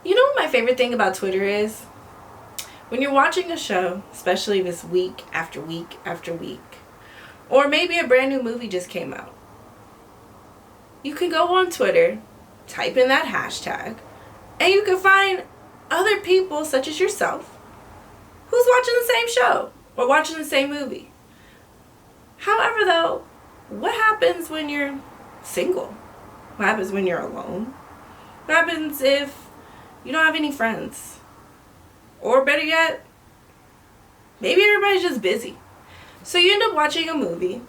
You know what my favorite thing about Twitter is? When you're watching a show, especially if it's week after week after week, or maybe a brand new movie just came out, you can go on Twitter, type in that hashtag, and you can find other people such as yourself who's watching the same show or watching the same movie. However, though, what happens when you're single? What happens when you're alone? What happens if you don't have any friends? Or better yet, maybe everybody's just busy. So you end up watching a movie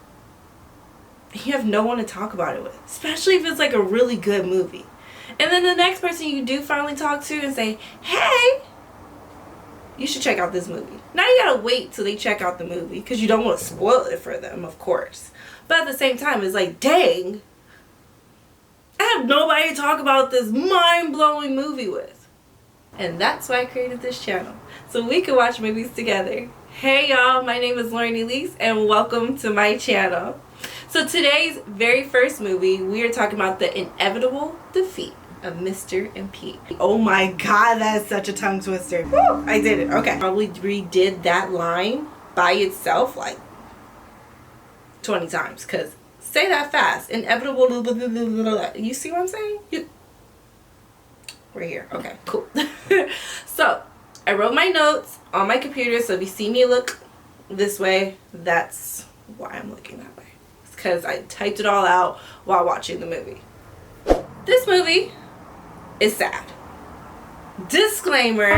and you have no one to talk about it with, especially if it's like a really good movie. And then the next person you do finally talk to and say, hey, you should check out this movie. Now you gotta wait till they check out the movie because you don't want to spoil it for them, of course. But at the same time, it's like, dang, I have nobody to talk about this mind-blowing movie with. And that's why I created this channel, so we can watch movies together. Hey y'all, my name is LorenEleece and welcome to my channel. So today's very first movie, we are talking about the inevitable defeat of Mr. and Pete. Oh my god, that is such a tongue twister. Woo, I did it. Okay. Probably redid that line by itself like 20 times because say that fast. Inevitable. You see what I'm saying? We're here. Okay, cool. So I wrote my notes on my computer, so if you see me look this way, that's why I'm looking that way. It's because I typed it all out while watching the movie. This movie is sad. Disclaimer,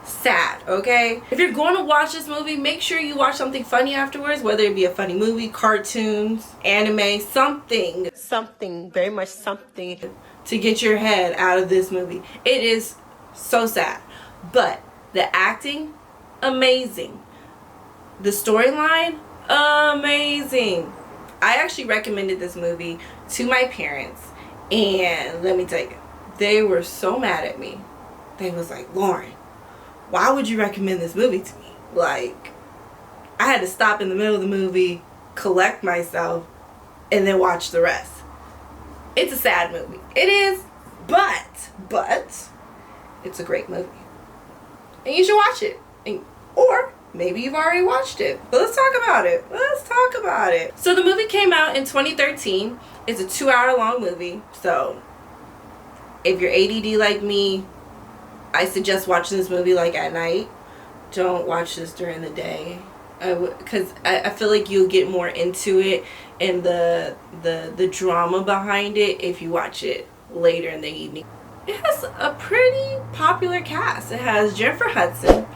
sad, okay? If you're going to watch this movie, make sure you watch something funny afterwards, whether it be a funny movie, cartoons, anime, something, very much something to get your head out of this movie. It is so sad, but the acting, amazing. The storyline, amazing. I actually recommended this movie to my parents, and let me tell you, they were so mad at me. They was like, Loren, why would you recommend this movie to me? Like, I had to stop in the middle of the movie, collect myself, and then watch the rest. It's a sad movie. It is, but it's a great movie. And you should watch it. Or maybe you've already watched it. But let's talk about it. Let's talk about it. So the movie came out in 2013. It's a 2-hour long movie. So if you're ADD like me, I suggest watching this movie like at night. Don't watch this during the day. Because I feel like you'll get more into it and the drama behind it if you watch it later in the evening. It has a pretty popular cast. It has Jennifer Hudson,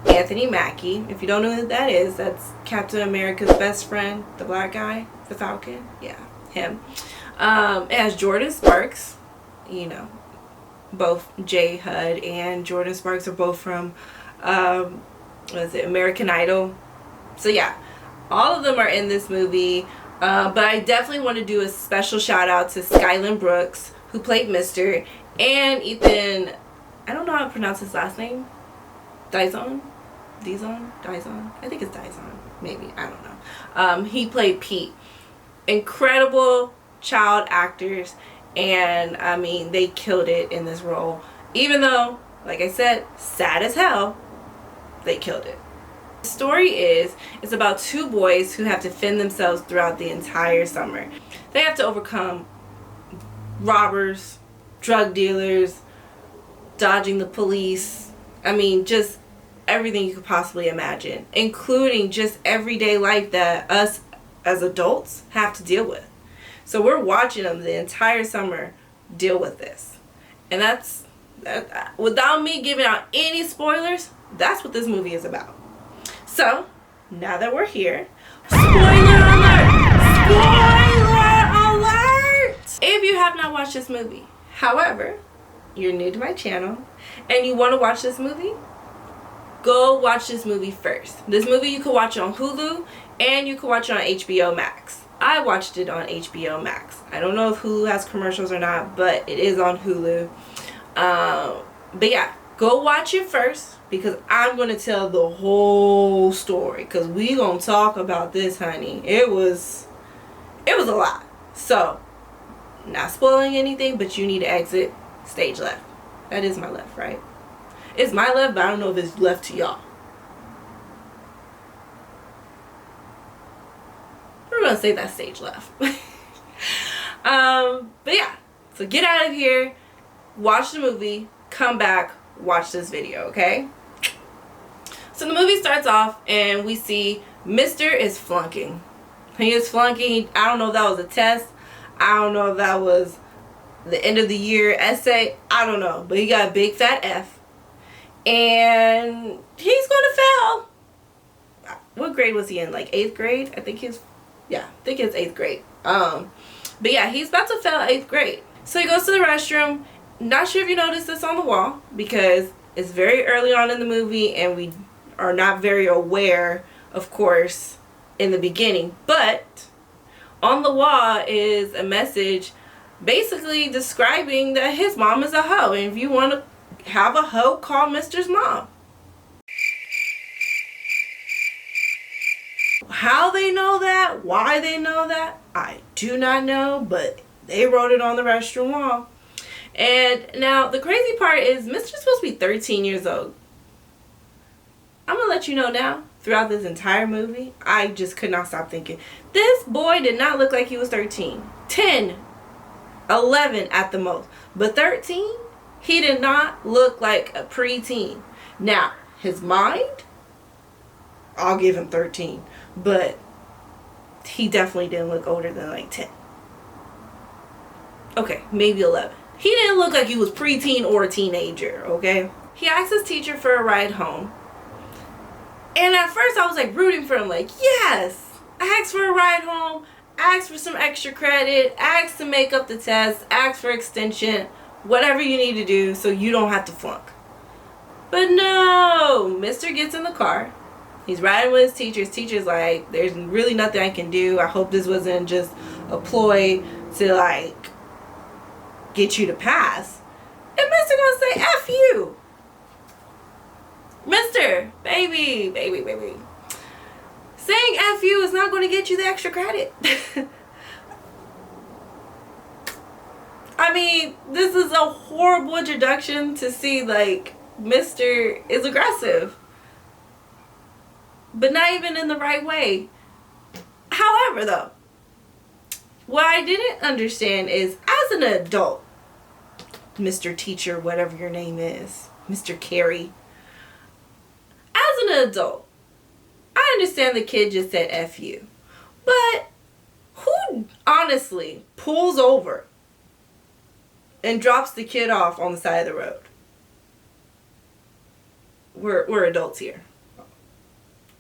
Anthony Mackie. If you don't know who that is, that's Captain America's best friend, the black guy, the Falcon. Yeah, him. It has Jordan Sparks. You know, both J Hud and Jordan Sparks are both from what is it, American Idol. So yeah, all of them are in this movie, but I definitely want to do a special shout out to Skyland Brooks, who played Mr., and Ethan, I don't know how to pronounce his last name, Dizon, I think it's Dizon, maybe, I don't know. He played Pete. Incredible child actors, and I mean, they killed it in this role. Even though, like I said, sad as hell, they killed it. The story is about two boys who have to fend themselves throughout the entire summer. They have to overcome robbers, drug dealers, dodging the police. I mean, just everything you could possibly imagine, including just everyday life that us as adults have to deal with. So we're watching them the entire summer deal with this. And that's, without me giving out any spoilers, that's what this movie is about. So, now that we're here, spoiler alert! Spoiler alert! If you have not watched this movie, however, you're new to my channel, and you want to watch this movie, go watch this movie first. This movie you can watch on Hulu, and you can watch it on HBO Max. I watched it on HBO Max. I don't know if Hulu has commercials or not, but it is on Hulu. But yeah, go watch it first, because I'm going to tell the whole story, because we going to talk about this, honey. It was a lot. So, not spoiling anything, but you need to exit Stage left. That is my left, right? It's my left, but I don't know if it's left to y'all. We're gonna say that stage left. But yeah, so get out of here, watch the movie, come back, watch this video, okay? So the movie starts off and we see Mr. is flunking. He is flunking. I don't know if that was a test. I don't know if that was the end of the year essay. I don't know. But he got a big fat F. And he's going to fail. What grade was he in? Like 8th grade? I think it's 8th grade. But yeah, he's about to fail 8th grade. So he goes to the restroom. Not sure if you noticed this on the wall, because it's very early on in the movie and we are not very aware, of course, in the beginning. But on the wall is a message basically describing that his mom is a hoe. And if you want to have a hoe, call Mr.'s mom. How they know that, why they know that, I do not know, but they wrote it on the restroom wall. And now the crazy part is Mr. supposed to be 13 years old. I'm gonna let you know now, throughout this entire movie, I just could not stop thinking, this boy did not look like he was 13. 10, 11 at the most. But 13, he did not look like a preteen. Now, his mind, I'll give him 13. But he definitely didn't look older than like 10. Okay, maybe 11. He didn't look like he was preteen or a teenager, okay? He asked his teacher for a ride home. And at first I was like rooting for him, like, yes! Ask for a ride home, ask for some extra credit, ask to make up the test, ask for extension, whatever you need to do so you don't have to flunk. But no! Mr. gets in the car. He's riding with his teacher. His teacher's like, there's really nothing I can do. I hope this wasn't just a ploy to, like, get you to pass. And Mr. gonna say, F you. Mr. Baby. Saying F you is not going to get you the extra credit. I mean, this is a horrible introduction to see, like, Mr. is aggressive. But not even in the right way. However, though, what I didn't understand is, as an adult, Mr. Teacher, whatever your name is, Mr. Carey, as an adult, I understand the kid just said F you. But who honestly pulls over and drops the kid off on the side of the road? We're adults here.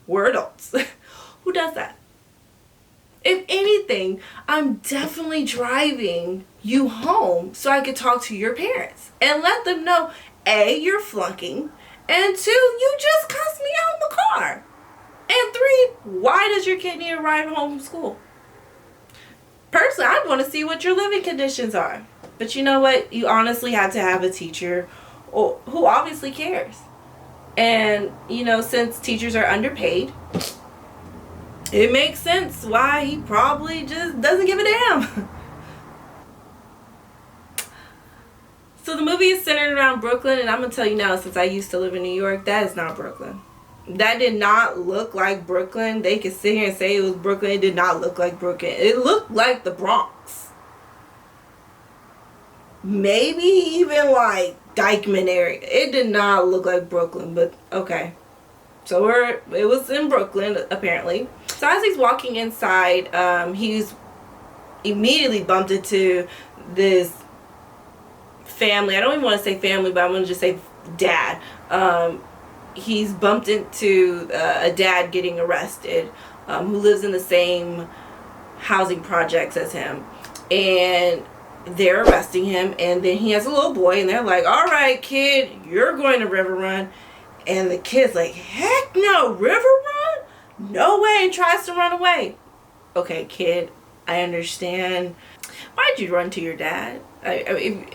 We're adults. Who does that? If anything, I'm definitely driving you home so I could talk to your parents and let them know, A, you're flunking, and 2, you just cussed me out in the car, and 3, why does your kid need a ride home from school? Personally, I'd want to see what your living conditions are. But you know what? You honestly had to have a teacher who obviously cares. And, you know, since teachers are underpaid, it makes sense why he probably just doesn't give a damn. So the movie is centered around Brooklyn, and I'm going to tell you now, since I used to live in New York, that is not Brooklyn. That did not look like Brooklyn. They could sit here and say it was Brooklyn. It did not look like Brooklyn. It looked like the Bronx. Maybe even like Dykeman area. It did not look like Brooklyn, but okay. So it was in Brooklyn, apparently. So as he's walking inside, he's immediately bumped into this family. I don't even want to say family, but I'm going to just say dad. He's bumped into a dad getting arrested, who lives in the same housing projects as him. And they're arresting him, and then he has a little boy, and they're like, all right, kid, you're going to River Run. And the kid's like, heck no, River Run? No way, and tries to run away. Okay, kid, I understand. Why'd you run to your dad? I mean,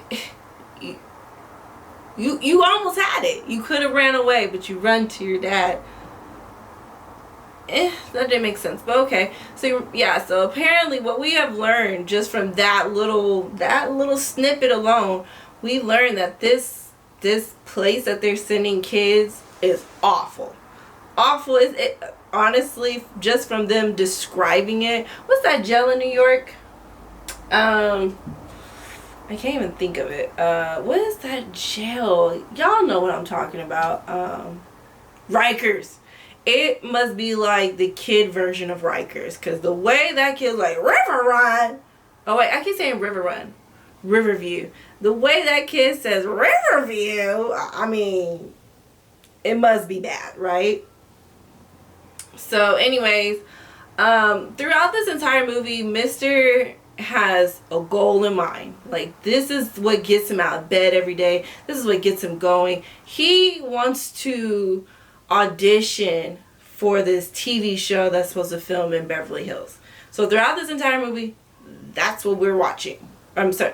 you almost had it. You could have ran away, but you run to your dad. That didn't make sense, but okay. So yeah, so apparently what we have learned just from that little snippet alone we learn that this place that they're sending kids is awful. Awful is it, honestly, just from them describing it. What's that jail in New York? I can't even think of it. What is that jail? Y'all know what I'm talking about. Rikers. It must be like the kid version of Rikers, because the way that kid's like, River Run. Oh wait, I keep saying River Run. Riverview. The way that kid says Riverview, I mean, it must be bad, right? So anyways, throughout this entire movie, Mr. has a goal in mind. Like, this is what gets him out of bed every day. This is what gets him going. He wants to audition for this TV show that's supposed to film in Beverly Hills. So throughout this entire movie, that's what we're watching. I'm sorry.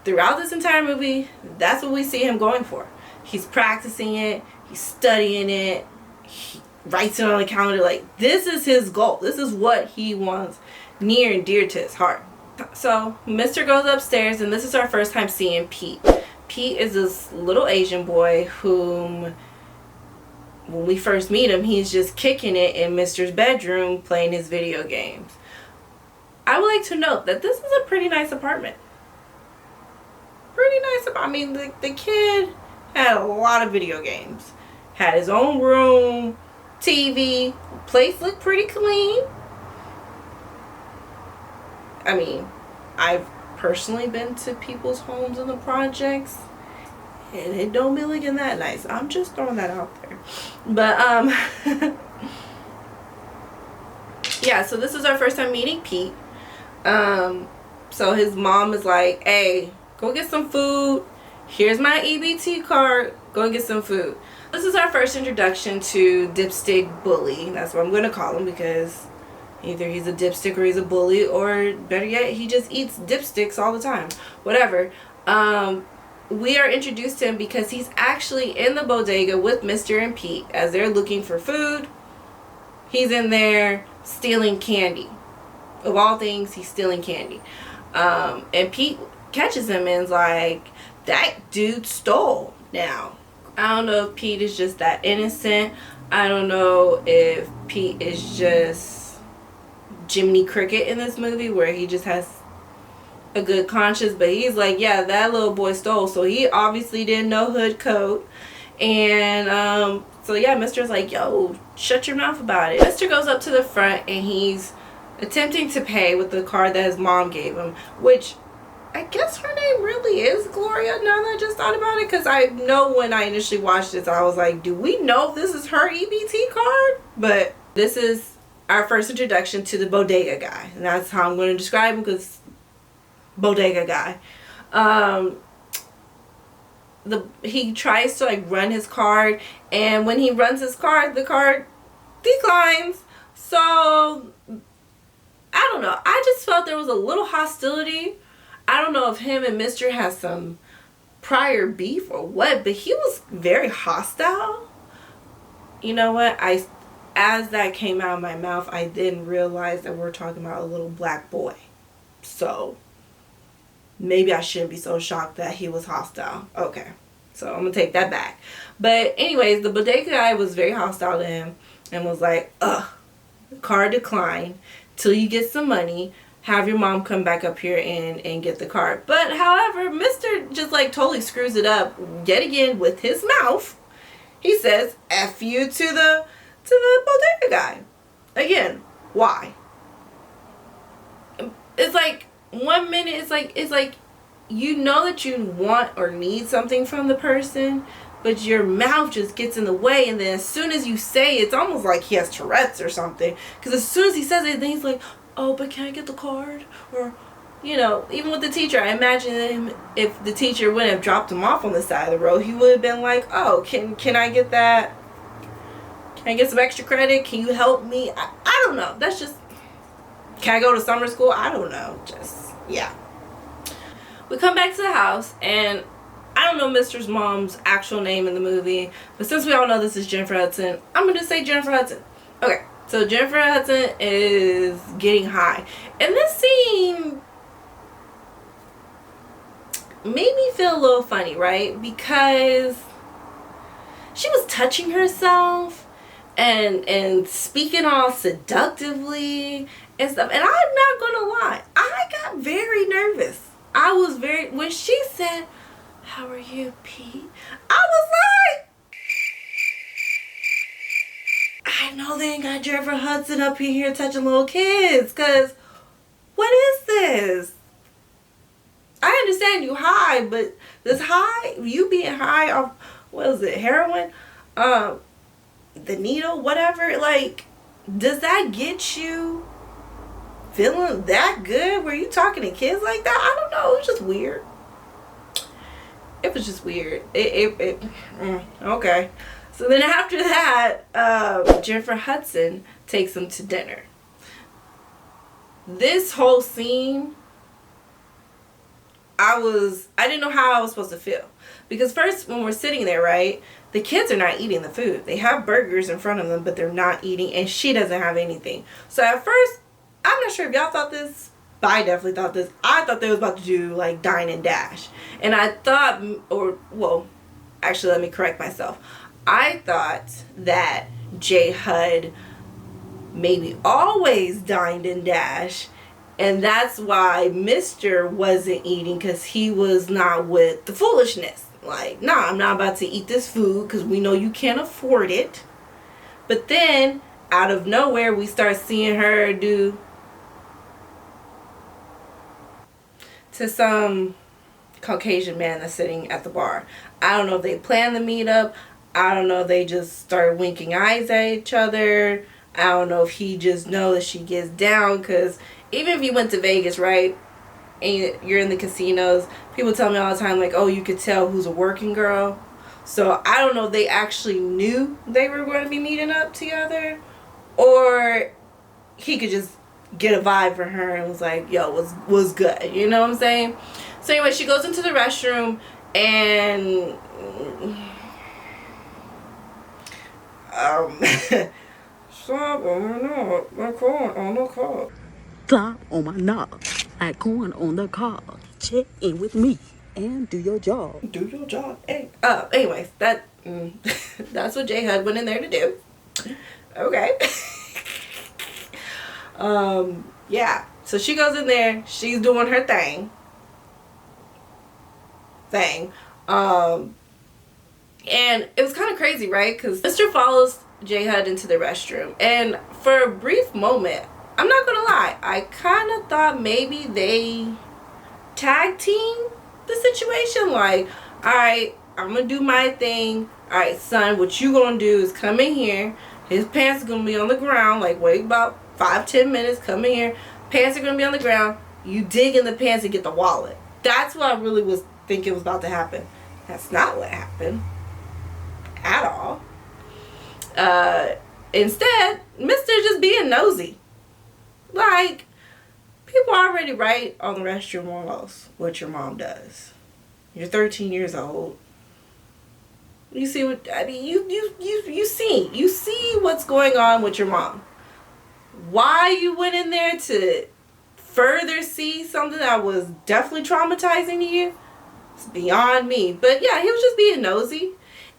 Throughout this entire movie, that's what we see him going for. He's practicing it. He's studying it. He writes it on the calendar. Like, this is his goal. This is what he wants near and dear to his heart. So Mr. goes upstairs, and this is our first time seeing Pete. Pete is this little Asian boy whom, when we first meet him, he's just kicking it in Mr.'s bedroom playing his video games. I would like to note that this is a pretty nice apartment. Pretty nice. I mean, the kid had a lot of video games. Had his own room, TV, place looked pretty clean. I mean, I've personally been to people's homes in the projects, and it don't be looking that nice. I'm just throwing that out there. But yeah, so this is our first time meeting Pete. So his mom is like, hey, go get some food. Here's my EBT card. Go and get some food. This is our first introduction to Dipstick Bully. That's what I'm going to call him, because either he's a dipstick or he's a bully, or better yet, he just eats dipsticks all the time. Whatever. We are introduced to him because he's actually in the bodega with Mr. and Pete as they're looking for food. He's in there stealing candy. Of all things, he's stealing candy. And Pete catches him and is like, that dude stole. Now, I don't know if Pete is just that innocent. I don't know if Pete is just Jiminy Cricket in this movie, where he just has a good conscience, but he's like, yeah, that little boy stole, so he obviously didn't know hood code. And so yeah, Mr's like, yo, shut your mouth about it. Mr. goes up to the front and he's attempting to pay with the card that his mom gave him, which I guess her name really is Gloria, now that I just thought about it, because I know when I initially watched this, I was like, do we know if this is her EBT card? But this is our first introduction to the bodega guy, and that's how I'm going to describe him, because bodega guy. He tries to like run his card, and when he runs his card, the card declines. So I don't know, I just felt there was a little hostility. I don't know if him and Mr. has some prior beef or what, but he was very hostile. You know what, as that came out of my mouth, I didn't realize that we're talking about a little black boy. So maybe I shouldn't be so shocked that he was hostile. Okay, so I'm gonna take that back. But anyways, the bodega guy was very hostile to him and was like, ugh, card declined. Till you get some money, have your mom come back up here and get the card. But however, Mr. just like totally screws it up yet again with his mouth. He says F you to the bodega guy. Again, why? It's like 1 minute, it's like you know that you want or need something from the person, but your mouth just gets in the way, and then as soon as you say it, it's almost like he has Tourette's or something, because as soon as he says it, then he's like, oh, but can I get the card? Or, you know, even with the teacher, I imagine him, if the teacher wouldn't have dropped him off on the side of the road, he would have been like, oh, can I get that? Can I get some extra credit? Can you help me? I don't know. That's just, can I go to summer school? I don't know. Just, yeah. We come back to the house, and I don't know Mr's mom's actual name in the movie, but since we all know this is Jennifer Hudson, I'm going to say Jennifer Hudson. Okay, so Jennifer Hudson is getting high. And this scene, made me feel a little funny, right? Because she was touching herself and speaking all seductively and stuff. And I'm not gonna lie, I got very nervous. I was very, when she said, "How are you, Pete?" I was like, I know they ain't got Jennifer Hudson up in here touching little kids, cause what is this? I understand you high, but this high, you being high off, what is it, heroin? The needle, whatever, like, does that get you feeling that good? Were you talking to kids like that? I don't know. It was just weird. It was just weird. Okay. So then after that, Jennifer Hudson takes them to dinner. This whole scene, I didn't know how I was supposed to feel. Because first, when we're sitting there, right, the kids are not eating the food. They have burgers in front of them, but they're not eating, and she doesn't have anything. So at first, I'm not sure if y'all thought this, but I definitely thought this. I thought they was about to do, like, dine and dash. And I thought, actually, let me correct myself. I thought that J. Hud maybe always dined and dash, and that's why Mr. wasn't eating, because he was not with the foolishness. Like, nah, I'm not about to eat this food because we know you can't afford it. But then, out of nowhere, we start seeing her do to some Caucasian man that's sitting at the bar. I don't know if they planned the meetup. I don't know if they just started winking eyes at each other. I don't know if he just knows that she gets down, because even if you went to Vegas, right, and you're in the casinos, people tell me all the time, like, oh, you could tell who's a working girl. So I don't know if they actually knew they were going to be meeting up together, or he could just get a vibe from her and was like, yo, was good, you know what I'm saying? So anyway, she goes into the restroom, and stop on my knob, like corn on the cob. Slop on my knob, like corn on the cob. Check in with me and do your job. Do your job. Hey, anyways, that's what J. Hud went in there to do. Okay. Yeah. So she goes in there. She's doing her thing. And it was kind of crazy, right? Because Mr. follows J. Hud into the restroom. And for a brief moment, I'm not going to lie, I kind of thought maybe they tag team the situation. Like, alright, I'm going to do my thing. Alright, son, what you going to do is come in here. His pants are going to be on the ground. Like, wait about 5-10 minutes. Come in here. Pants are going to be on the ground. You dig in the pants and get the wallet. That's what I really was thinking was about to happen. That's not what happened. At all. Instead, Mr. just being nosy. Like, people already write on the restroom walls what your mom does. You're 13 years old. You see what I mean? You see what's going on with your mom. Why you went in there to further see something that was definitely traumatizing to you, it's beyond me. But yeah, he was just being nosy.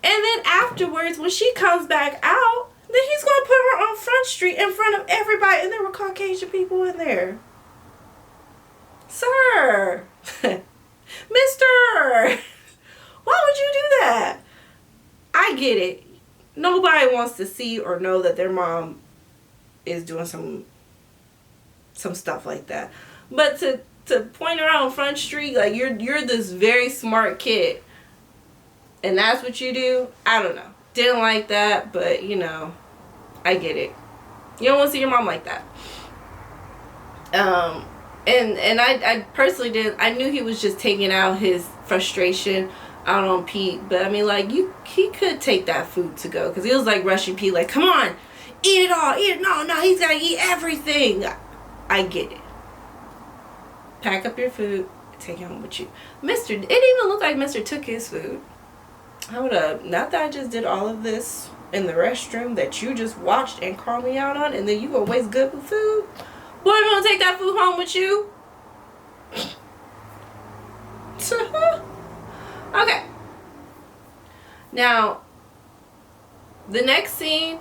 And then afterwards, when she comes back out, then he's going to put her on Front Street in front of everybody. And there were Caucasian people in there. Sir. Mister. Why would you do that? I get it. Nobody wants to see or know that their mom is doing some stuff like that. But to point her out on Front Street, like, you're this very smart kid, and that's what you do, I don't know. Didn't like that, but, you know, I get it. You don't want to see your mom like that. And I personally didn't. I knew he was just taking out his frustration out on Pete, but I mean, like, he could take that food to go, because he was like rushing Pete, like, come on, eat it all, eat it. No, he's gotta eat everything. I get it. Pack up your food, take it home with you. It didn't even look like Mr. took his food. Hold up, not that I just did all of this in the restroom that you just watched and called me out on, and then you always good with food? Boy, you wanna take that food home with you? Okay. Now, the next scene,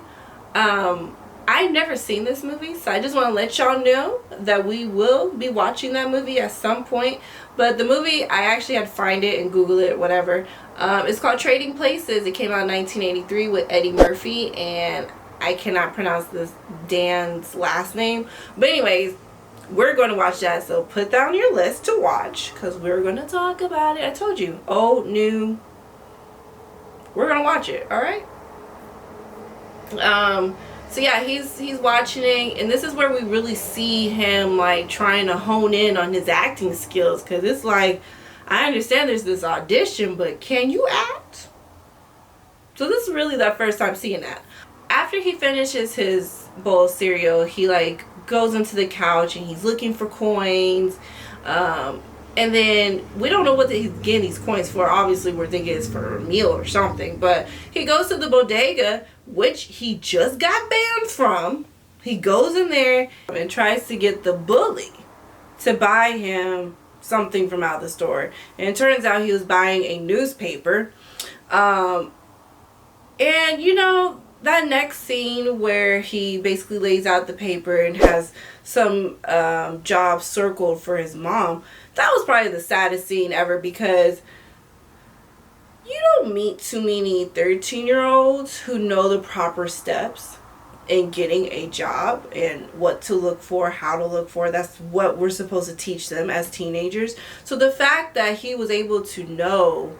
I've never seen this movie, so I just want to let y'all know that we will be watching that movie at some point. But the movie, I actually had to find it and Google it, whatever. It's called Trading Places. It came out in 1983 with Eddie Murphy, and I cannot pronounce this Dan's last name. But anyways, we're going to watch that, so put that on your list to watch, because we're going to talk about it. I told you, old, new, we're going to watch it, alright? So yeah, he's watching it, and this is where we really see him like trying to hone in on his acting skills, because it's like, I understand there's this audition, but can you act? So this is really the first time seeing that. After he finishes his bowl of cereal, he like goes into the couch and he's looking for coins, and then we don't know what he's getting these coins for. Obviously we're thinking it's for a meal or something, but he goes to the bodega, which he just got banned from. He goes in there and tries to get the bully to buy him something from out of the store, and it turns out he was buying a newspaper. And you know, that next scene where he basically lays out the paper and has some job circled for his mom, that was probably the saddest scene ever, because you don't meet too many 13-year-olds who know the proper steps in getting a job and what to look for, how to look for. That's what we're supposed to teach them as teenagers. So the fact that he was able to know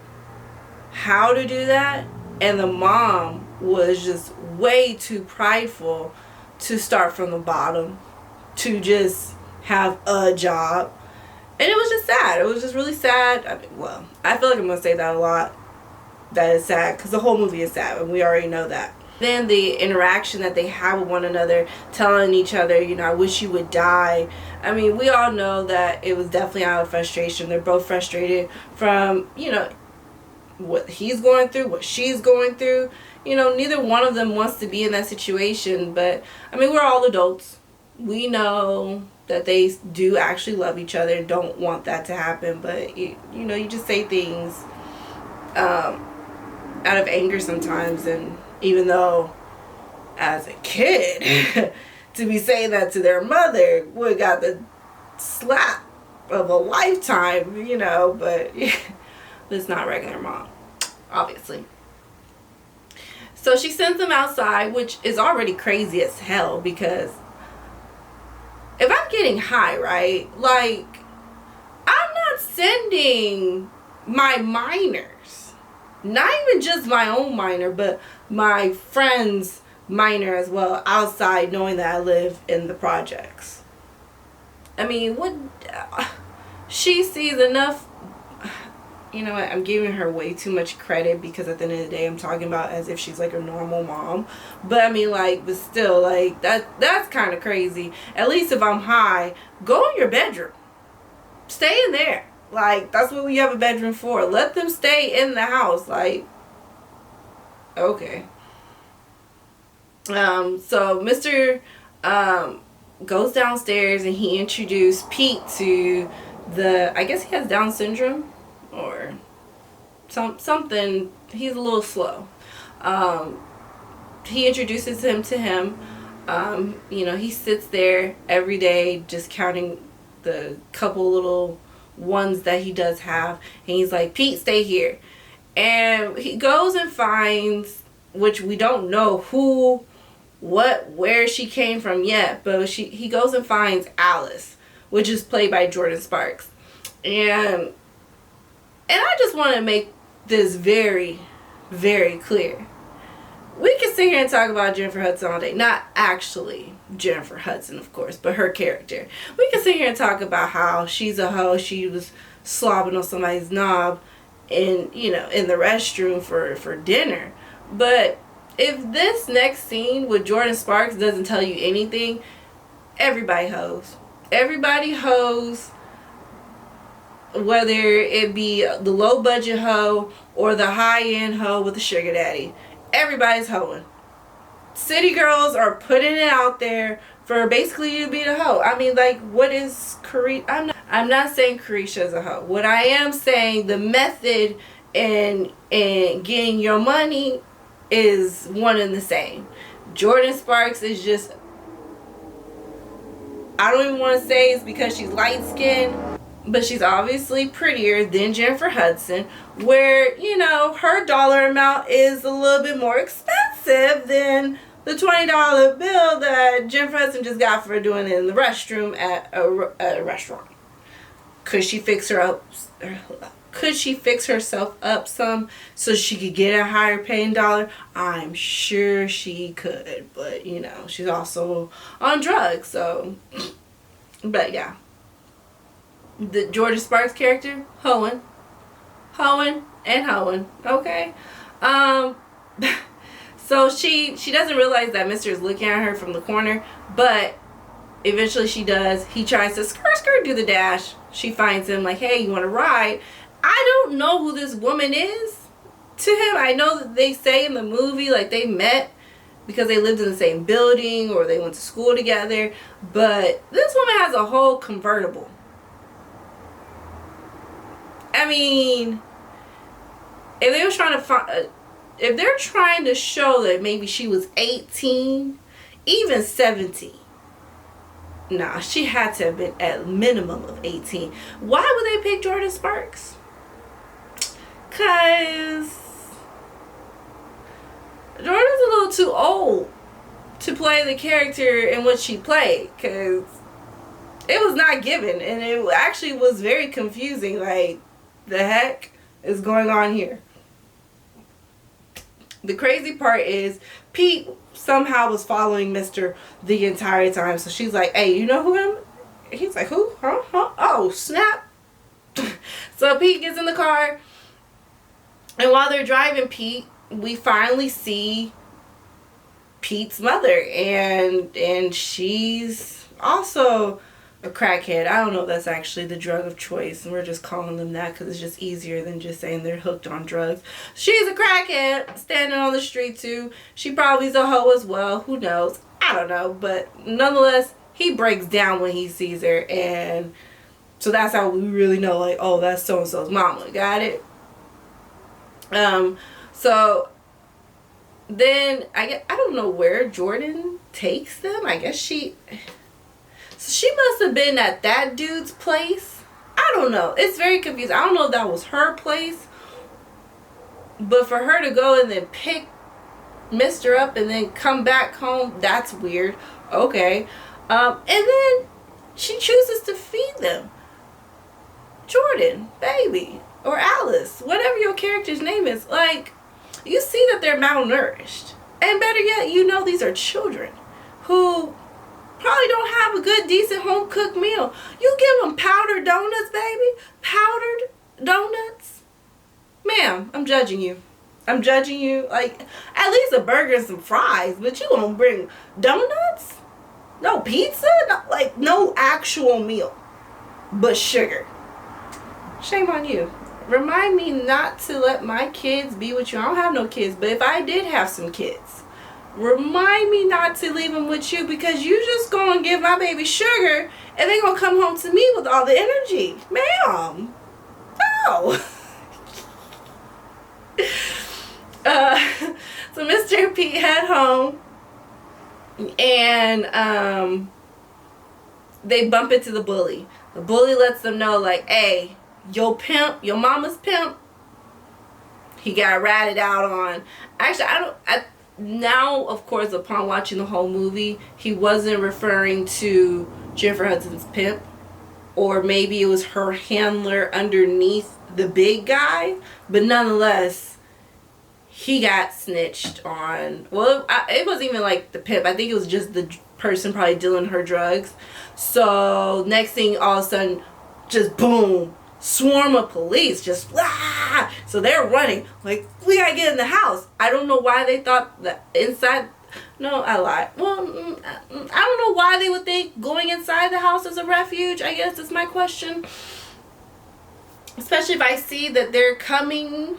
how to do that, and the mom was just way too prideful to start from the bottom, to just have a job. And it was just sad. It was just really sad. I mean, well, I feel like I'm going to say that a lot. That is sad, because the whole movie is sad, and we already know that. Then the interaction that they have with one another, telling each other, you know, I wish you would die. I mean, we all know that it was definitely out of frustration. They're both frustrated from, you know, what he's going through, what she's going through. You know, neither one of them wants to be in that situation, but I mean, we're all adults. We know that they do actually love each other and don't want that to happen, but you know, you just say things out of anger sometimes. And even though as a kid to be saying that to their mother would got the slap of a lifetime, you know, but it's not regular mom, obviously. So she sends them outside, which is already crazy as hell, because if I'm getting high, right, like, I'm not sending my minors, not even just my own minor, but my friend's minor as well, outside, knowing that I live in the projects. I mean, what, she sees enough. You know what, I'm giving her way too much credit, because at the end of the day I'm talking about as if she's like a normal mom. But I mean, like, but still, like, that's kind of crazy. At least if I'm high, go in your bedroom, stay in there. Like, that's what we have a bedroom for. Let them stay in the house. Like, okay. So Mr. Goes downstairs and he introduced Pete to the, I guess he has Down syndrome or something. He's a little slow. He introduces him to him. You know, he sits there every day just counting the couple little ones that he does have, and he's like, Pete, stay here. And he goes and finds, which we don't know who, what, where she came from yet, but he goes and finds Alice, which is played by Jordan Sparks. And I just want to make this very, very clear. We can sit here and talk about Jennifer Hudson all day. Not actually Jennifer Hudson, of course, but her character. We can sit here and talk about how she's a hoe. She was slobbing on somebody's knob in the restroom for dinner. But if this next scene with Jordan Sparks doesn't tell you anything, everybody hoes. Everybody hoes. Whether it be the low budget hoe or the high end hoe with the sugar daddy, everybody's hoeing. City girls are putting it out there for basically you to be the hoe. I mean, like, what is Korea? I'm not saying Carisha is a hoe. What I am saying, the method in getting your money is one and the same. Jordin Sparks is just, I don't even want to say it's because she's light skinned, but she's obviously prettier than Jennifer Hudson, where, you know, her dollar amount is a little bit more expensive than the $20 bill that Jennifer Hudson just got for doing it in the restroom at a restaurant. Could she fix herself up some so she could get a higher paying dollar? I'm sure she could, but you know, she's also on drugs, so. But yeah, the Jordin Sparks character, hoeing, okay. So she doesn't realize that Mr. is looking at her from the corner, but eventually she does. He tries to skirt do the dash. She finds him like, hey, you want to ride? I don't know who this woman is to him. I know that they say in the movie like they met because they lived in the same building or they went to school together, but this woman has a whole convertible. I mean, if they were trying to find, if they're trying to show that maybe she was 18, even 17, nah, she had to have been at minimum of 18. Why would they pick Jordin Sparks? Because Jordan's a little too old to play the character in what she played, because it was not given, and it actually was very confusing. Like, the heck is going on here? The crazy part is Pete somehow was following Mr. the entire time. So she's like, hey, you know who him? He's like, who? Huh? Oh, snap. So Pete gets in the car. And while they're driving Pete, we finally see Pete's mother. And she's also a crackhead. I don't know if that's actually the drug of choice, and we're just calling them that because it's just easier than just saying they're hooked on drugs. She's a crackhead standing on the street too. She probably is a hoe as well. Who knows? I don't know. But nonetheless, he breaks down when he sees her, and so that's how we really know, like, oh, that's so-and-so's mama. Got it? So then I don't know where Jordin takes them. I guess she must have been at that dude's place. I don't know. It's very confusing. I don't know if that was her place. But for her to go and then pick Mr. up and then come back home, that's weird. Okay. And then she chooses to feed them. Jordan, baby, or Alice, whatever your character's name is. Like, you see that they're malnourished. And better yet, you know these are children who probably don't have a good, decent home-cooked meal. You give them powdered donuts, baby. Powdered donuts. Ma'am, I'm judging you. I'm judging you. Like, at least a burger and some fries. But you gonna bring donuts? No pizza? No actual meal. But sugar. Shame on you. Remind me not to let my kids be with you. I don't have no kids. But if I did have some kids, remind me not to leave them with you, because you just gonna give my baby sugar and they gonna come home to me with all the energy. Ma'am. No. So Mr. and Pete head home, and they bump into the bully. The bully lets them know, like, hey, your pimp, your mama's pimp, he got ratted out on. Actually, now, of course, upon watching the whole movie, he wasn't referring to Jennifer Hudson's pimp, or maybe it was her handler underneath the big guy, but nonetheless, he got snitched on. Well, it wasn't even like the pimp. I think it was just the person probably dealing her drugs. So next thing, all of a sudden, just boom, swarm of police, just ah! So they're running like, we gotta get in the house. I don't know why they thought that inside. No, I lied. Well, I don't know why they would think going inside the house is a refuge. I guess is my question. Especially if I see that they're coming,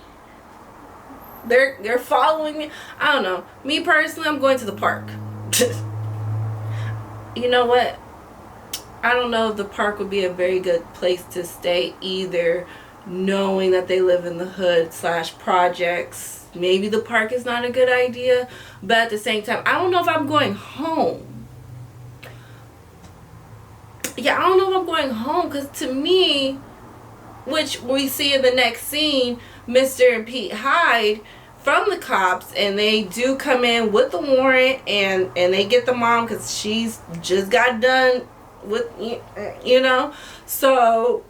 they're following me. I don't know. Me personally, I'm going to the park. You know what? I don't know if the park would be a very good place to stay either, knowing that they live in the hood / projects. Maybe the park is not a good idea, but at the same time, I don't know if I'm going home. Yeah, I don't know if I'm going home, because to me, which we see in the next scene, Mr. and Pete hide from the cops, and they do come in with the warrant, and they get the mom because she's just got done with, you know. So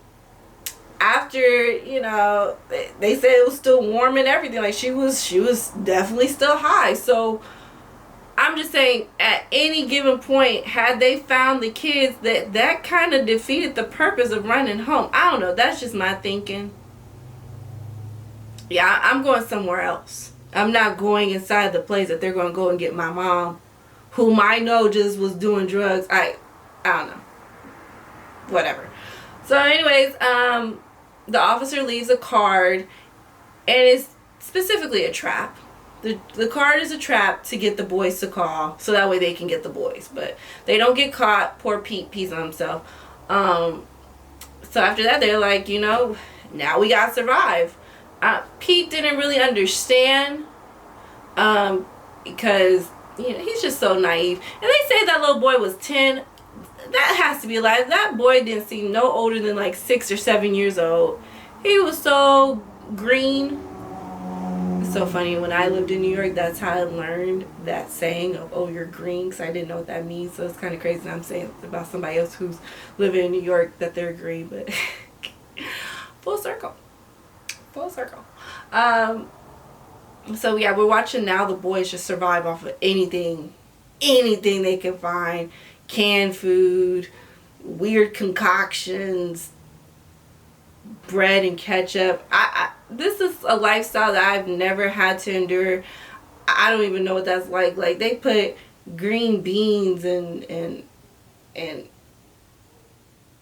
after, you know, they said it was still warm and everything, like she was definitely still high. So I'm just saying, at any given point, had they found the kids, that kind of defeated the purpose of running home. I don't know, that's just my thinking. Yeah, I'm going somewhere else. I'm not going inside the place that they're going to go and get my mom, whom I know just was doing drugs. I don't know. Whatever. So anyways, the officer leaves a card, and it's specifically a trap. The card is a trap to get the boys to call, so that way they can get the boys. But they don't get caught. Poor Pete pees on himself. So after that, they're like, you know, now we gotta survive. Pete didn't really understand, because, you know, he's just so naive. And they say that little boy was 10. That has to be a lie. That boy didn't seem no older than like 6 or 7 years old. He was so green. It's so funny. When I lived in New York, that's how I learned that saying of, oh, you're green, because I didn't know what that means. So it's kind of crazy that I'm saying about somebody else who's living in New York that they're green. But full circle. Full circle. So yeah, we're watching now the boys just survive off of anything they can find. Canned food, weird concoctions, bread and ketchup. This is a lifestyle that I've never had to endure. I don't even know what that's like. Like, they put green beans and I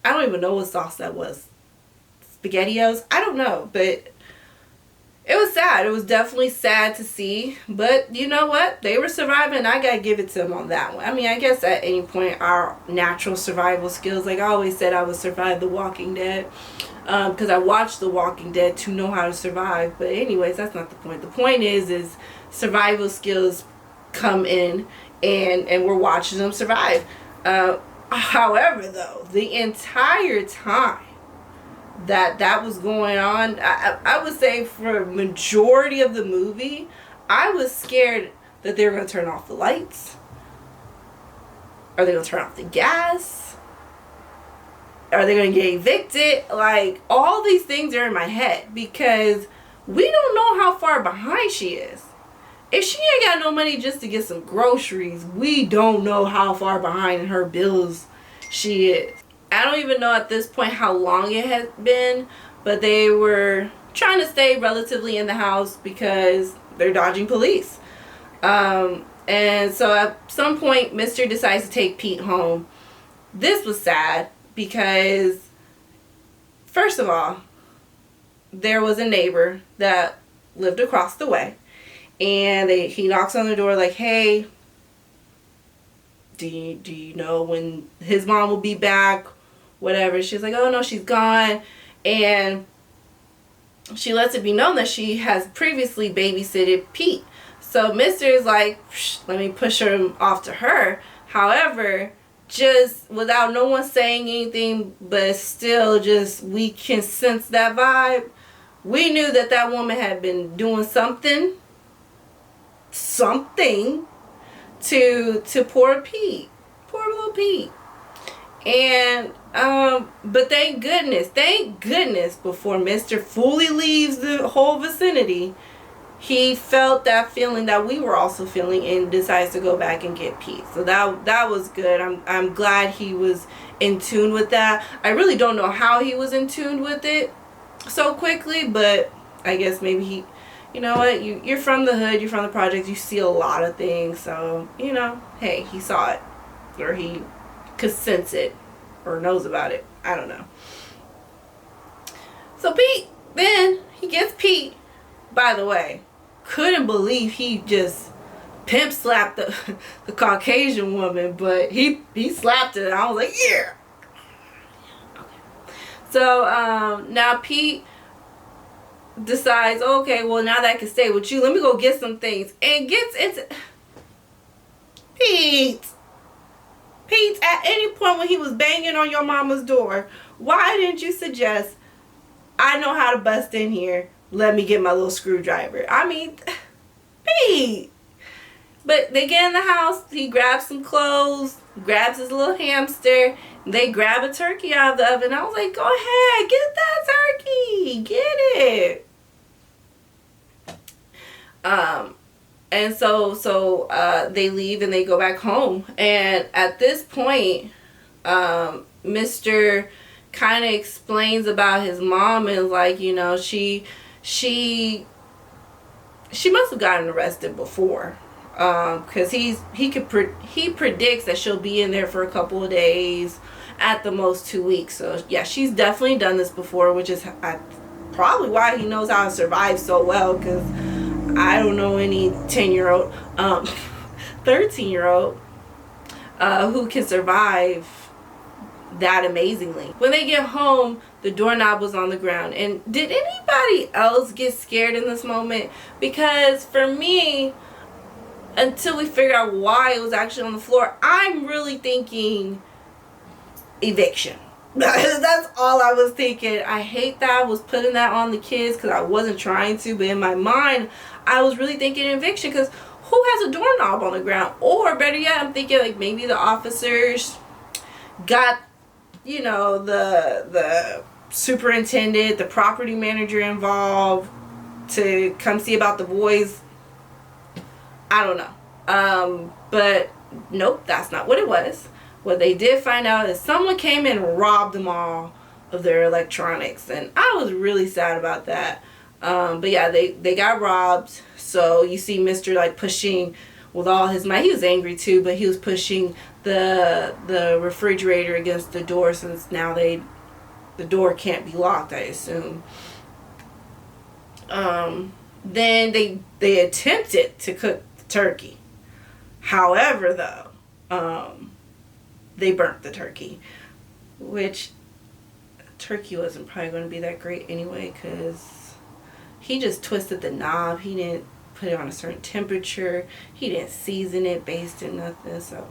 don't even know what sauce that was. SpaghettiOs? I don't know, but it was sad. It was definitely sad to see. But you know what? They were surviving. I gotta give it to them on that one. I mean, I guess at any point, our natural survival skills, like I always said, I would survive The Walking Dead. Because I watched The Walking Dead to know how to survive. But anyways, that's not the point. The point is survival skills come in, and we're watching them survive. However, though, the entire time that was going on, I would say for majority of the movie, I was scared that they were going to turn off the lights. Are they going to turn off the gas? Are they going to get evicted? Like, all these things are in my head, because we don't know how far behind she is. If she ain't got no money just to get some groceries, we don't know how far behind in her bills she is. I don't even know at this point how long it has been, but they were trying to stay relatively in the house because they're dodging police. And so at some point, Mr. decides to take Pete home. This was sad because, first of all, there was a neighbor that lived across the way, and he knocks on the door like, hey, do you know when his mom will be back? Whatever. She's like, oh no, she's gone. And she lets it be known that she has previously babysitted Pete. So Mr. is like, let me push him off to her. However, just without no one saying anything, but still just, we can sense that vibe. We knew that that woman had been doing something to poor Pete. Poor little Pete. And but thank goodness, before Mr. fully leaves the whole vicinity, he felt that feeling that we were also feeling and decides to go back and get Pete. So that was good. I'm glad he was in tune with that. I really don't know how he was in tune with it so quickly, but I guess maybe he, you know what, you're from the hood, you're from the projects, you see a lot of things, so, you know, hey, he saw it, or he could sense it, or knows about it. I don't know. So Pete, then he gets Pete. By the way, couldn't believe he just pimp slapped the Caucasian woman, but he slapped it, and I was like, yeah, So now Pete decides, okay, well, now that I can stay with you, let me go get some things. And gets into... Pete, at any point when he was banging on your mama's door, why didn't you suggest, I know how to bust in here, let me get my little screwdriver? I mean, Pete. But they get in the house, he grabs some clothes, grabs his little hamster, they grab a turkey out of the oven. I was like, go ahead, get that turkey, get it. And so they leave and they go back home. And at this point, Mr. kind of explains about his mom and like, you know, she must have gotten arrested before. Because he predicts that she'll be in there for a couple of days, at the most 2 weeks. So yeah, she's definitely done this before, which is probably why he knows how to survive so well. Because I don't know any 10-year-old, 13-year-old who can survive that amazingly. When they get home, the doorknob was on the ground. And did anybody else get scared in this moment? Because for me, until we figure out why it was actually on the floor, I'm really thinking eviction. That's all I was thinking. I hate that I was putting that on the kids because I wasn't trying to, but in my mind I was really thinking eviction, because who has a doorknob on the ground? Or better yet, I'm thinking like maybe the officers got, you know, the superintendent, the property manager involved to come see about the boys. I don't know. But nope, that's not what it was. What they did find out is someone came in and robbed them all of their electronics. And I was really sad about that. But yeah, they got robbed. So you see Mr. like pushing with all his might. He was angry too, but he was pushing the refrigerator against the door, since now the door can't be locked, I assume. Then they attempted to cook turkey. However, though, they burnt the turkey, which turkey wasn't probably going to be that great anyway, because he just twisted the knob. He didn't put it on a certain temperature. He didn't season it, baste it, nothing. So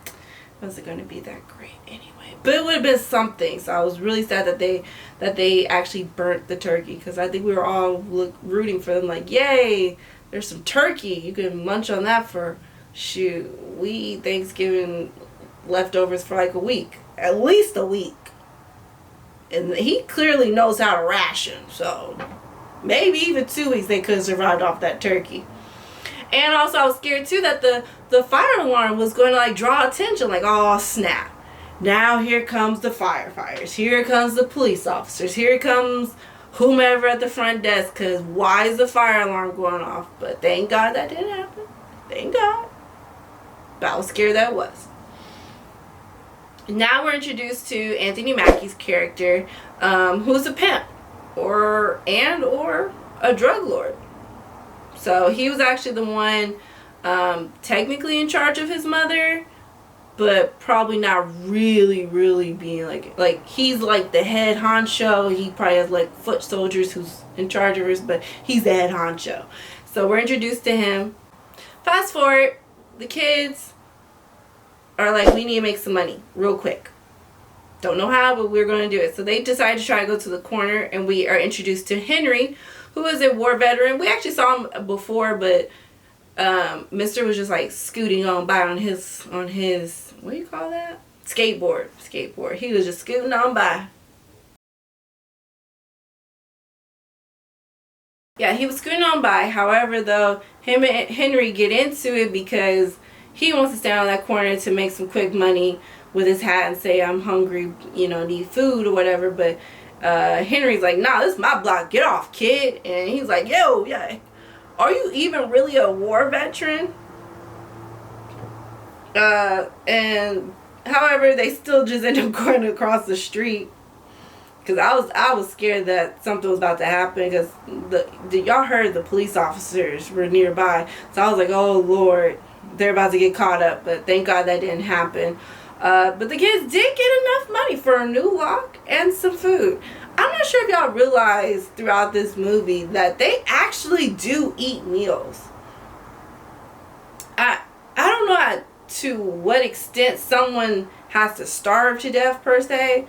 it wasn't going to be that great anyway. But it would have been something. So I was really sad that they actually burnt the turkey, because I think we were all rooting for them, like, yay, there's some turkey. You can munch on that for, shoot, we eat Thanksgiving leftovers for like a week. At least a week. And he clearly knows how to ration. So maybe even 2 weeks they could have survived off that turkey. And also I was scared too that the fire alarm was going to like draw attention. Like, oh snap. Now here comes the firefighters. Here comes the police officers. Here comes whomever at the front desk, because why is the fire alarm going off? But thank God that didn't happen. Thank God. But I was scared that was. Now we're introduced to Anthony Mackie's character, who's a pimp or a drug lord. So he was actually the one technically in charge of his mother, but probably not really being like he's like the head honcho. He probably has like foot soldiers who's in charge of us, but he's the head honcho. So we're introduced to him. Fast forward, the kids are like, we need to make some money real quick. Don't know how, but we're going to do it. So they decide to try to go to the corner, and we are introduced to Henry, who is a war veteran. We actually saw him before, but Mr. was just like scooting on by on his what do you call that? Skateboard. He was just scooting on by. Yeah, he was scooting on by. However, though, him and Henry get into it because he wants to stand on that corner to make some quick money with his hat and say, I'm hungry, you know, need food or whatever. But Henry's like, nah, this is my block. Get off, kid. And he's like, yo, yeah, are you even really a war veteran? And however, they still just end up going across the street. Because I was scared that something was about to happen, because y'all heard the police officers were nearby. So I was like, oh Lord, they're about to get caught up. But thank God that didn't happen. But the kids did get enough money for a new lock and some food. I'm not sure if y'all realize throughout this movie that they actually do eat meals. I don't know to what extent someone has to starve to death per se.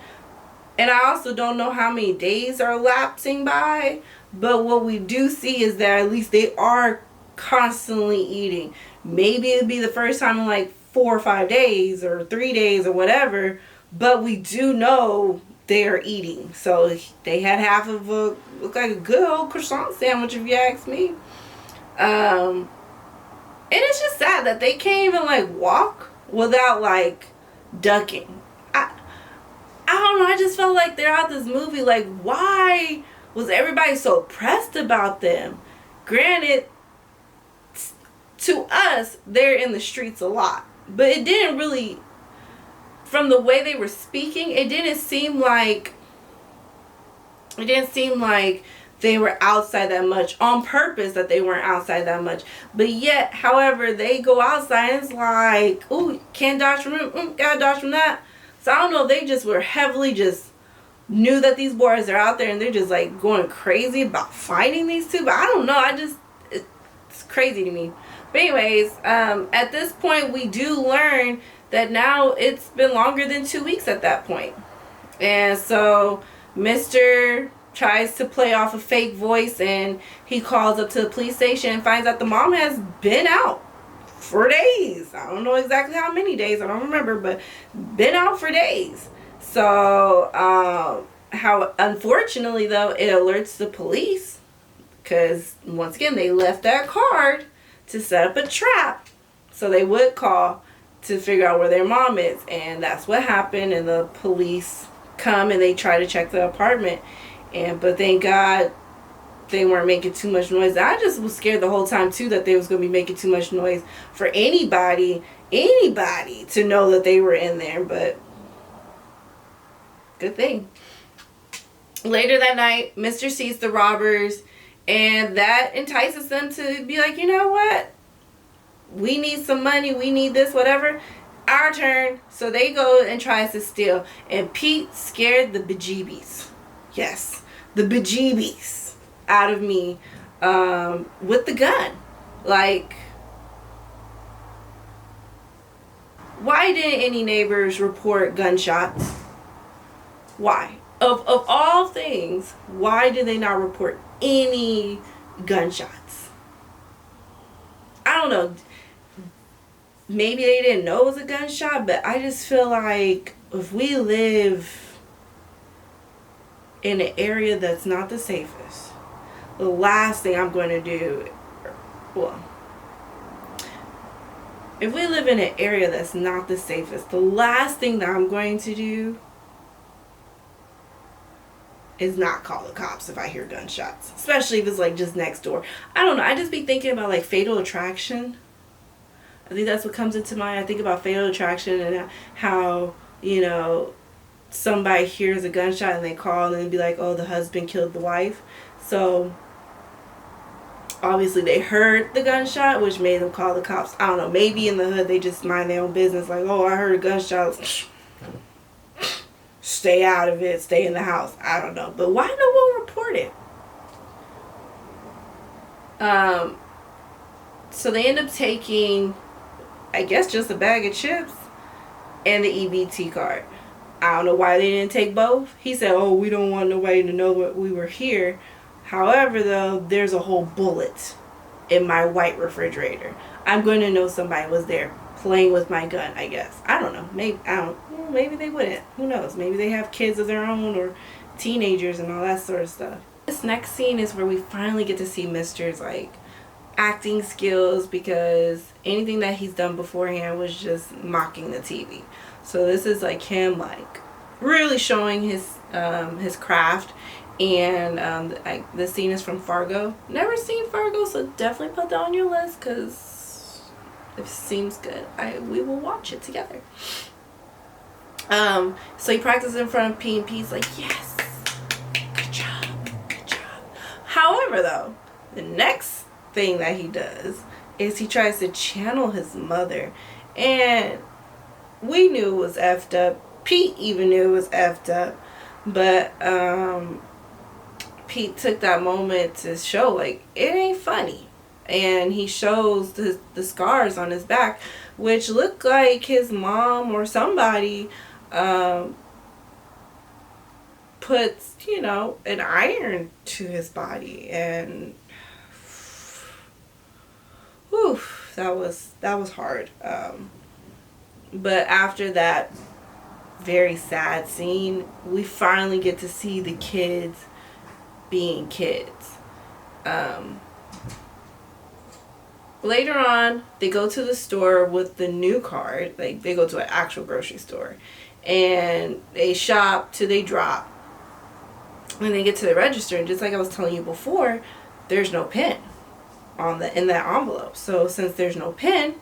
And I also don't know how many days are lapsing by. But what we do see is that at least they are constantly eating. Maybe it'd be the first time in like 4 or 5 days or 3 days or whatever. But we do know they are eating. So they had half of a, look like a good old croissant sandwich if you ask me. And it's just sad that they can't even like walk without like ducking. I don't know, I just felt like throughout this movie, like, why was everybody so pressed about them? Granted, to us, they're in the streets a lot. But it didn't really, from the way they were speaking, it didn't seem like they were outside that much on purpose, that they weren't outside that much. But yet, however, they go outside and it's like, ooh, can't dodge from him, gotta dodge from that. So I don't know, they just were heavily just knew that these boys are out there and they're just like going crazy about fighting these two. But I don't know, it's crazy to me. But anyways, at this point we do learn that now it's been longer than 2 weeks at that point. And so Mr. tries to play off a fake voice and he calls up to the police station and finds out the mom has been out for days. I don't know exactly how many days, I don't remember, but been out for days. So how unfortunately though, it alerts the police because once again they left that card to set up a trap so they would call to figure out where their mom is. And that's what happened, and the police come and they try to check the apartment, but thank God they weren't making too much noise. I just was scared the whole time too that they was going to be making too much noise for anybody to know that they were in there. But good thing. Later that night, Mr. sees the robbers and that entices them to be like, you know what? We need some money. We need this, whatever. Our turn. So they go and tries to steal. And Pete scared the bejeebies. Yes, the bejeebies out of me with the gun. Like, why didn't any neighbors report gunshots? Why? Of all things, why did they not report any gunshots? I don't know. Maybe they didn't know it was a gunshot, but I just feel like if we live in an area that's not the safest, the last thing I'm going to do, well, if we live in an area that's not the safest, the last thing that I'm going to do is not call the cops if I hear gunshots, especially if it's like just next door. I don't know, I just be thinking about like Fatal Attraction. I think that's what comes into mind. I think about Fatal Attraction and how, you know, somebody hears a gunshot and they call and be like, oh, the husband killed the wife. So obviously they heard the gunshot, which made them call the cops. I don't know, maybe in the hood they just mind their own business, like, oh, I heard a gunshot, stay out of it, stay in the house. I don't know, but why no one report it? So they end up taking, I guess, just a bag of chips and the EBT card. I don't know why they didn't take both. He said, oh, we don't want nobody to know that we were here. However, though, there's a whole bullet in my white refrigerator. I'm going to know somebody was there playing with my gun, I guess. I don't know. Maybe they wouldn't. Who knows? Maybe they have kids of their own or teenagers and all that sort of stuff. This next scene is where we finally get to see Mr.'s like acting skills, because anything that he's done beforehand was just mocking the TV. So this is like him like really showing his craft. And the scene is from Fargo. Never seen Fargo, so definitely put that on your list because it seems good. We will watch it together. So he practices in front of P, and P's like, yes, good job, good job. However, though, the next thing that he does is he tries to channel his mother, and we knew it was effed up. Pete even knew it was effed up. But Pete took that moment to show, like, it ain't funny. And he shows the scars on his back, which look like his mom or somebody puts, you know, an iron to his body. And whew, that was hard. But after that very sad scene, we finally get to see the kids being kids. Later on, they go to the store with the new card. Like, they go to an actual grocery store. And they shop till they drop. When they get to the register, and just like I was telling you before, there's no pin in that envelope. So since there's no pin,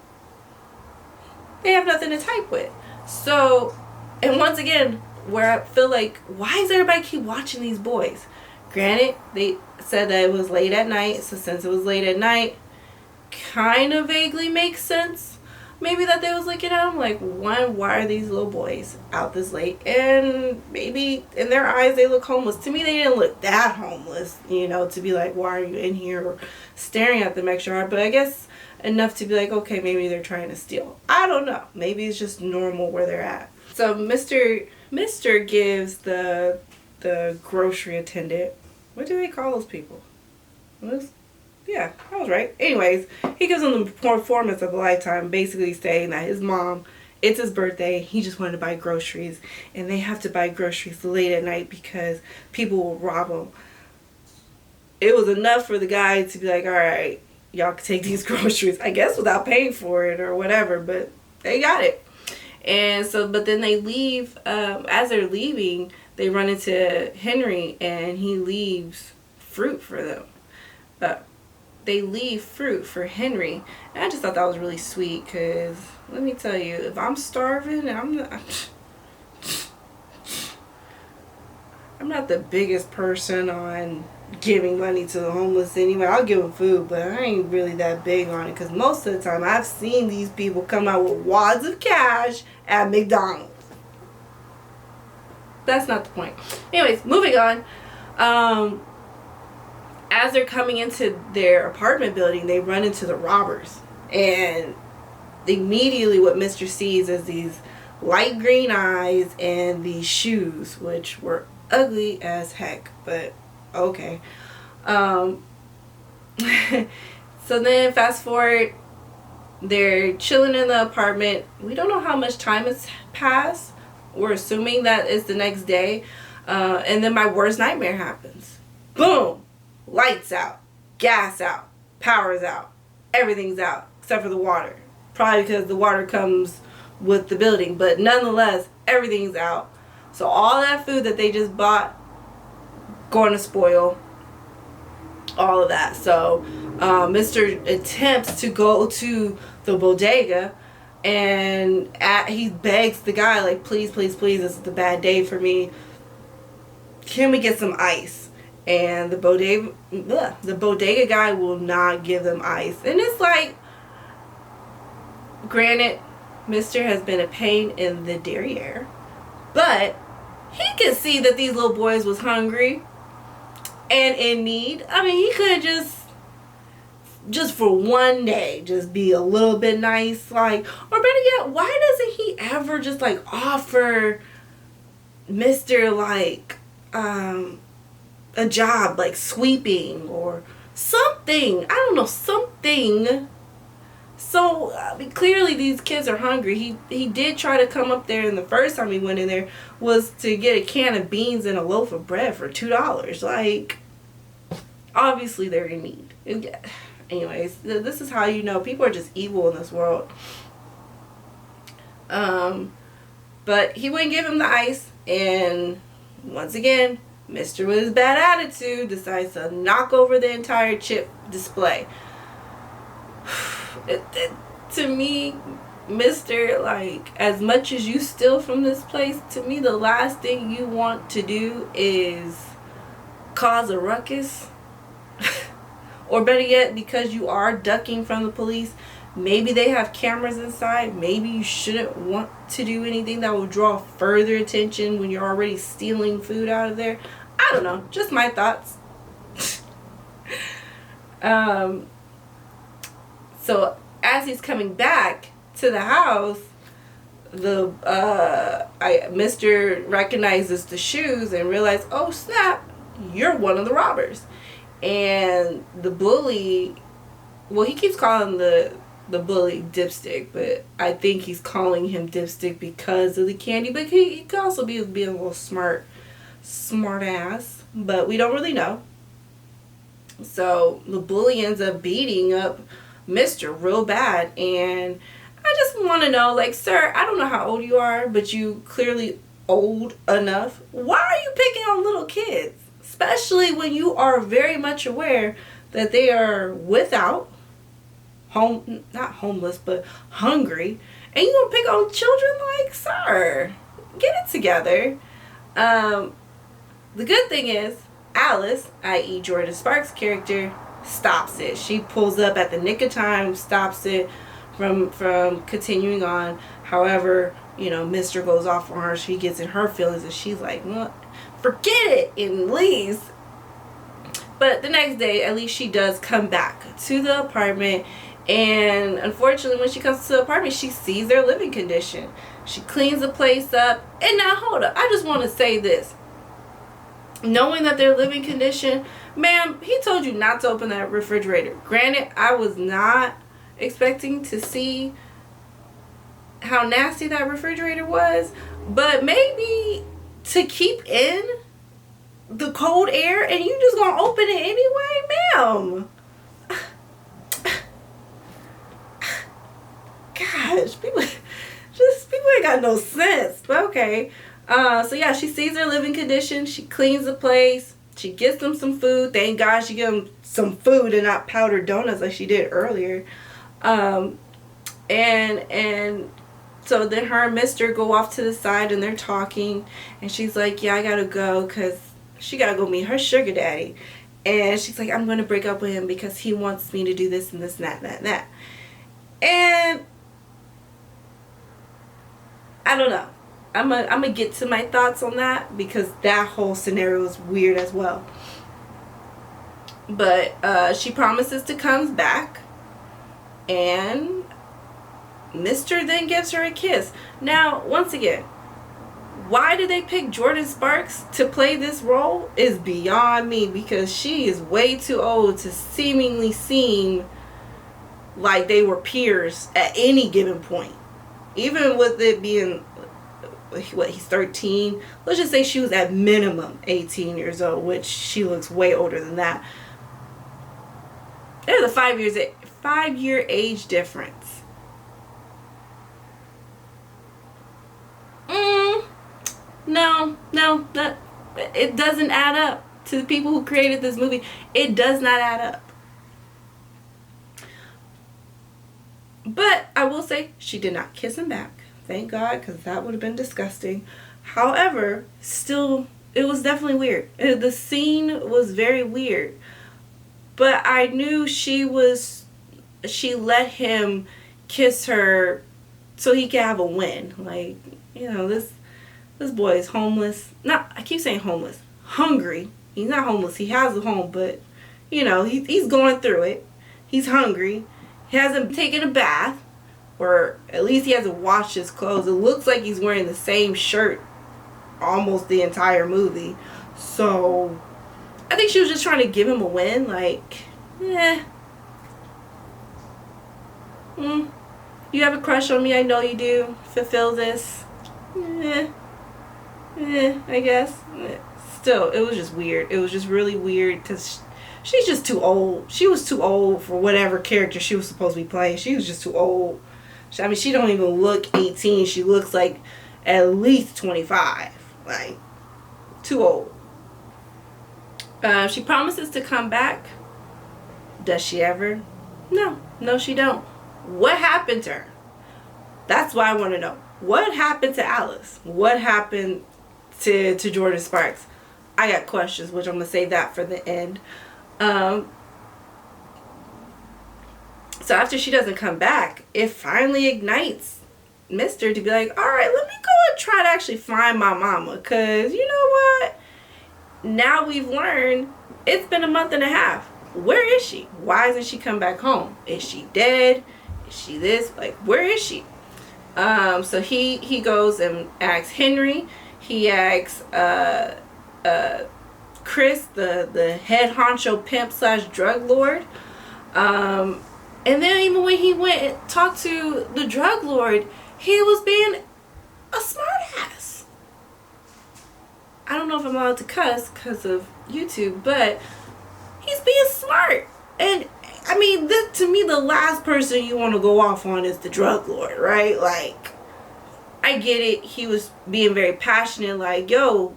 they have nothing to type with. So, and once again, where I feel like, why does everybody keep watching these boys? Granted, they said that it was late at night, so since it was late at night, kind of vaguely makes sense. Maybe that they was looking at them like, why are these little boys out this late? And maybe in their eyes they look homeless. To me, they didn't look that homeless, you know, to be like, why are you in here, or staring at them extra hard. But I guess enough to be like, okay, maybe they're trying to steal. I don't know. Maybe it's just normal where they're at. So Mr. gives the grocery attendant, what do they call those people? Yeah, I was right. Anyways, he gives him the performance of a lifetime, basically saying that his mom, it's his birthday, he just wanted to buy groceries, and they have to buy groceries late at night because people will rob them. It was enough for the guy to be like, all right, y'all can take these groceries, I guess without paying for it or whatever, but they got it. And so, but then they leave, as they're leaving, they run into Henry, and he leaves fruit for them. They leave fruit for Henry, and I just thought that was really sweet, because let me tell you, if I'm starving and I'm not the biggest person on giving money to the homeless anyway. I'll give them food, but I ain't really that big on it, because most of the time I've seen these people come out with wads of cash at McDonald's. That's not the point. Anyways, moving on. As they're coming into their apartment building, they run into the robbers. And immediately what Mr. sees is these light green eyes and these shoes, which were ugly as heck, but okay. So then fast forward, they're chilling in the apartment. We don't know how much time has passed. We're assuming that it's the next day. And then my worst nightmare happens. Boom! Lights out, gas out, power's out, everything's out except for the water. Probably because the water comes with the building, but nonetheless, everything's out. So all that food that they just bought going to spoil, all of that. So Mr. attempts to go to the bodega, and he begs the guy, like, please, please, please, this is a bad day for me. Can we get some ice? And the bodega guy will not give them ice. And it's like, granted, Mr. has been a pain in the derriere, but he could see that these little boys was hungry and in need. I mean, he could just for one day, just be a little bit nice, like, or better yet, why doesn't he ever just like offer Mr. like, a job like sweeping or something? I don't know, something. So I mean, clearly these kids are hungry. He did try to come up there, and the first time he went in there was to get a can of beans and a loaf of bread for $2. Like, obviously they're in need. Anyways, this is how you know people are just evil in this world. But he wouldn't give him the ice, and once again, Mr. with his bad attitude decides to knock over the entire chip display. To me, Mr., like, as much as you steal from this place, to me the last thing you want to do is cause a ruckus. Or better yet, because you are ducking from the police, Maybe they have cameras inside. Maybe you shouldn't want to do anything that will draw further attention when you're already stealing food out of there. I don't know. Just my thoughts. So as he's coming back to the house, Mr. recognizes the shoes and realizes, oh snap, you're one of the robbers. And the bully, well, he keeps calling the bully Dipstick, but I think he's calling him Dipstick because of the candy. But he could also be being a little smart ass, but we don't really know. So the bully ends up beating up Mr. real bad, and I just want to know, like, sir, I don't know how old you are, but you clearly old enough. Why are you picking on little kids? Especially when you are very much aware that they are without, not homeless, but hungry. And you gonna pick on children? Like, sir, get it together. The good thing is, Alice, i.e. Jordan Sparks' character, stops it. She pulls up at the nick of time, stops it from continuing on. However, you know, Mr. goes off on her. She gets in her feelings and she's like, well, forget it, and leaves. But the next day, at least she does come back to the apartment, and unfortunately when she comes to the apartment, she sees their living condition. She cleans the place up. And now hold up, I just want to say this. Knowing that their living condition, ma'am, he told you not to open that refrigerator. Granted, I was not expecting to see how nasty that refrigerator was, but maybe to keep in the cold air, and you just gonna open it anyway, ma'am. Gosh, people ain't got no sense. But okay. So yeah, she sees their living condition. She cleans the place. She gets them some food. Thank God she gave them some food and not powdered donuts like she did earlier. And so then her and Mr. go off to the side and they're talking. And she's like, yeah, I gotta go because she gotta go meet her sugar daddy. And she's like, I'm gonna break up with him because he wants me to do this and this and that and that and that. And I don't know. I'm gonna get to my thoughts on that because that whole scenario is weird as well. But she promises to come back, and Mr. then gives her a kiss. Now, once again, why did they pick Jordan Sparks to play this role is beyond me, because she is way too old to seemingly seem like they were peers at any given point. Even with it being, what, he's 13, let's just say she was at minimum 18 years old, which she looks way older than that. There's a 5-year age difference. No, it doesn't add up. To the people who created this movie, it does not add up. But I will say, she did not kiss him back. Thank God, because that would have been disgusting. However, still, it was definitely weird. The scene was very weird. But I knew she let him kiss her so he could have a win. Like, you know, this boy is homeless. I keep saying homeless. Hungry. He's not homeless. He has a home, but, you know, he's going through it. He's hungry. He hasn't taken a bath. Or at least he hasn't washed his clothes. It looks like he's wearing the same shirt almost the entire movie. So I think she was just trying to give him a win. Like, you have a crush on me, I know you do. Fulfill this. I guess. Still, it was just weird. It was just really weird because she's just too old. She was too old for whatever character she was supposed to be playing. She was just too old. I mean, she don't even look 18. She looks like at least 25. Like, too old. She promises to come back. Does she ever? No, she don't. What happened to her? That's what I want to know. What happened to Alice? What happened to Jordan Sparks? I got questions, which I'm going to save that for the end. So So after she doesn't come back, it finally ignites Mr. to be like, all right, let me go and try to actually find my mama. Because you know what? Now we've learned it's been a month and a half. Where is she? Why hasn't she come back home? Is she dead? Is she this? Like, where is she? So he goes and asks Henry. He asks Chris, the head honcho pimp / drug lord. And then even when he went and talked to the drug lord, he was being a smart ass. I don't know if I'm allowed to cuss because of YouTube, but he's being smart. And I mean, to me, the last person you want to go off on is the drug lord, right? Like, I get it. He was being very passionate, like, yo,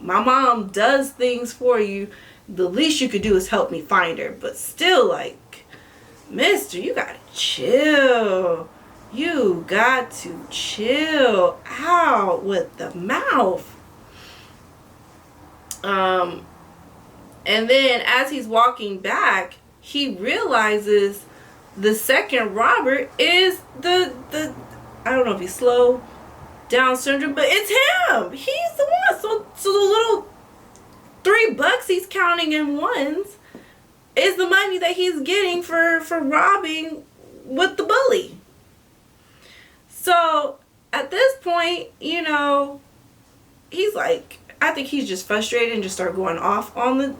my mom does things for you. The least you could do is help me find her. But still, like, mister, you gotta chill. You got to chill out with the mouth. And then as he's walking back, he realizes the second robber is the I don't know if he's slow down syndrome, but it's him. He's the one. So the little $3 he's counting in ones is the money that he's getting for robbing with the bully. So at this point, you know, he's like, I think he's just frustrated and just start going off on the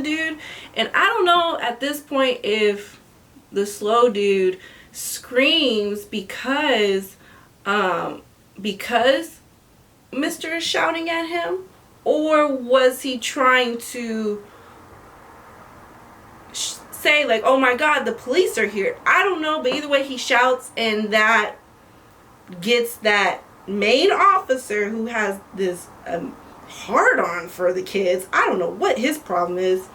dude. And I don't know at this point if the slow dude screams because Mr. is shouting at him, or was he trying to say like, oh my god, the police are here? I don't know, but either way he shouts, and that gets that main officer who has this hard on for the kids, I don't know what his problem is,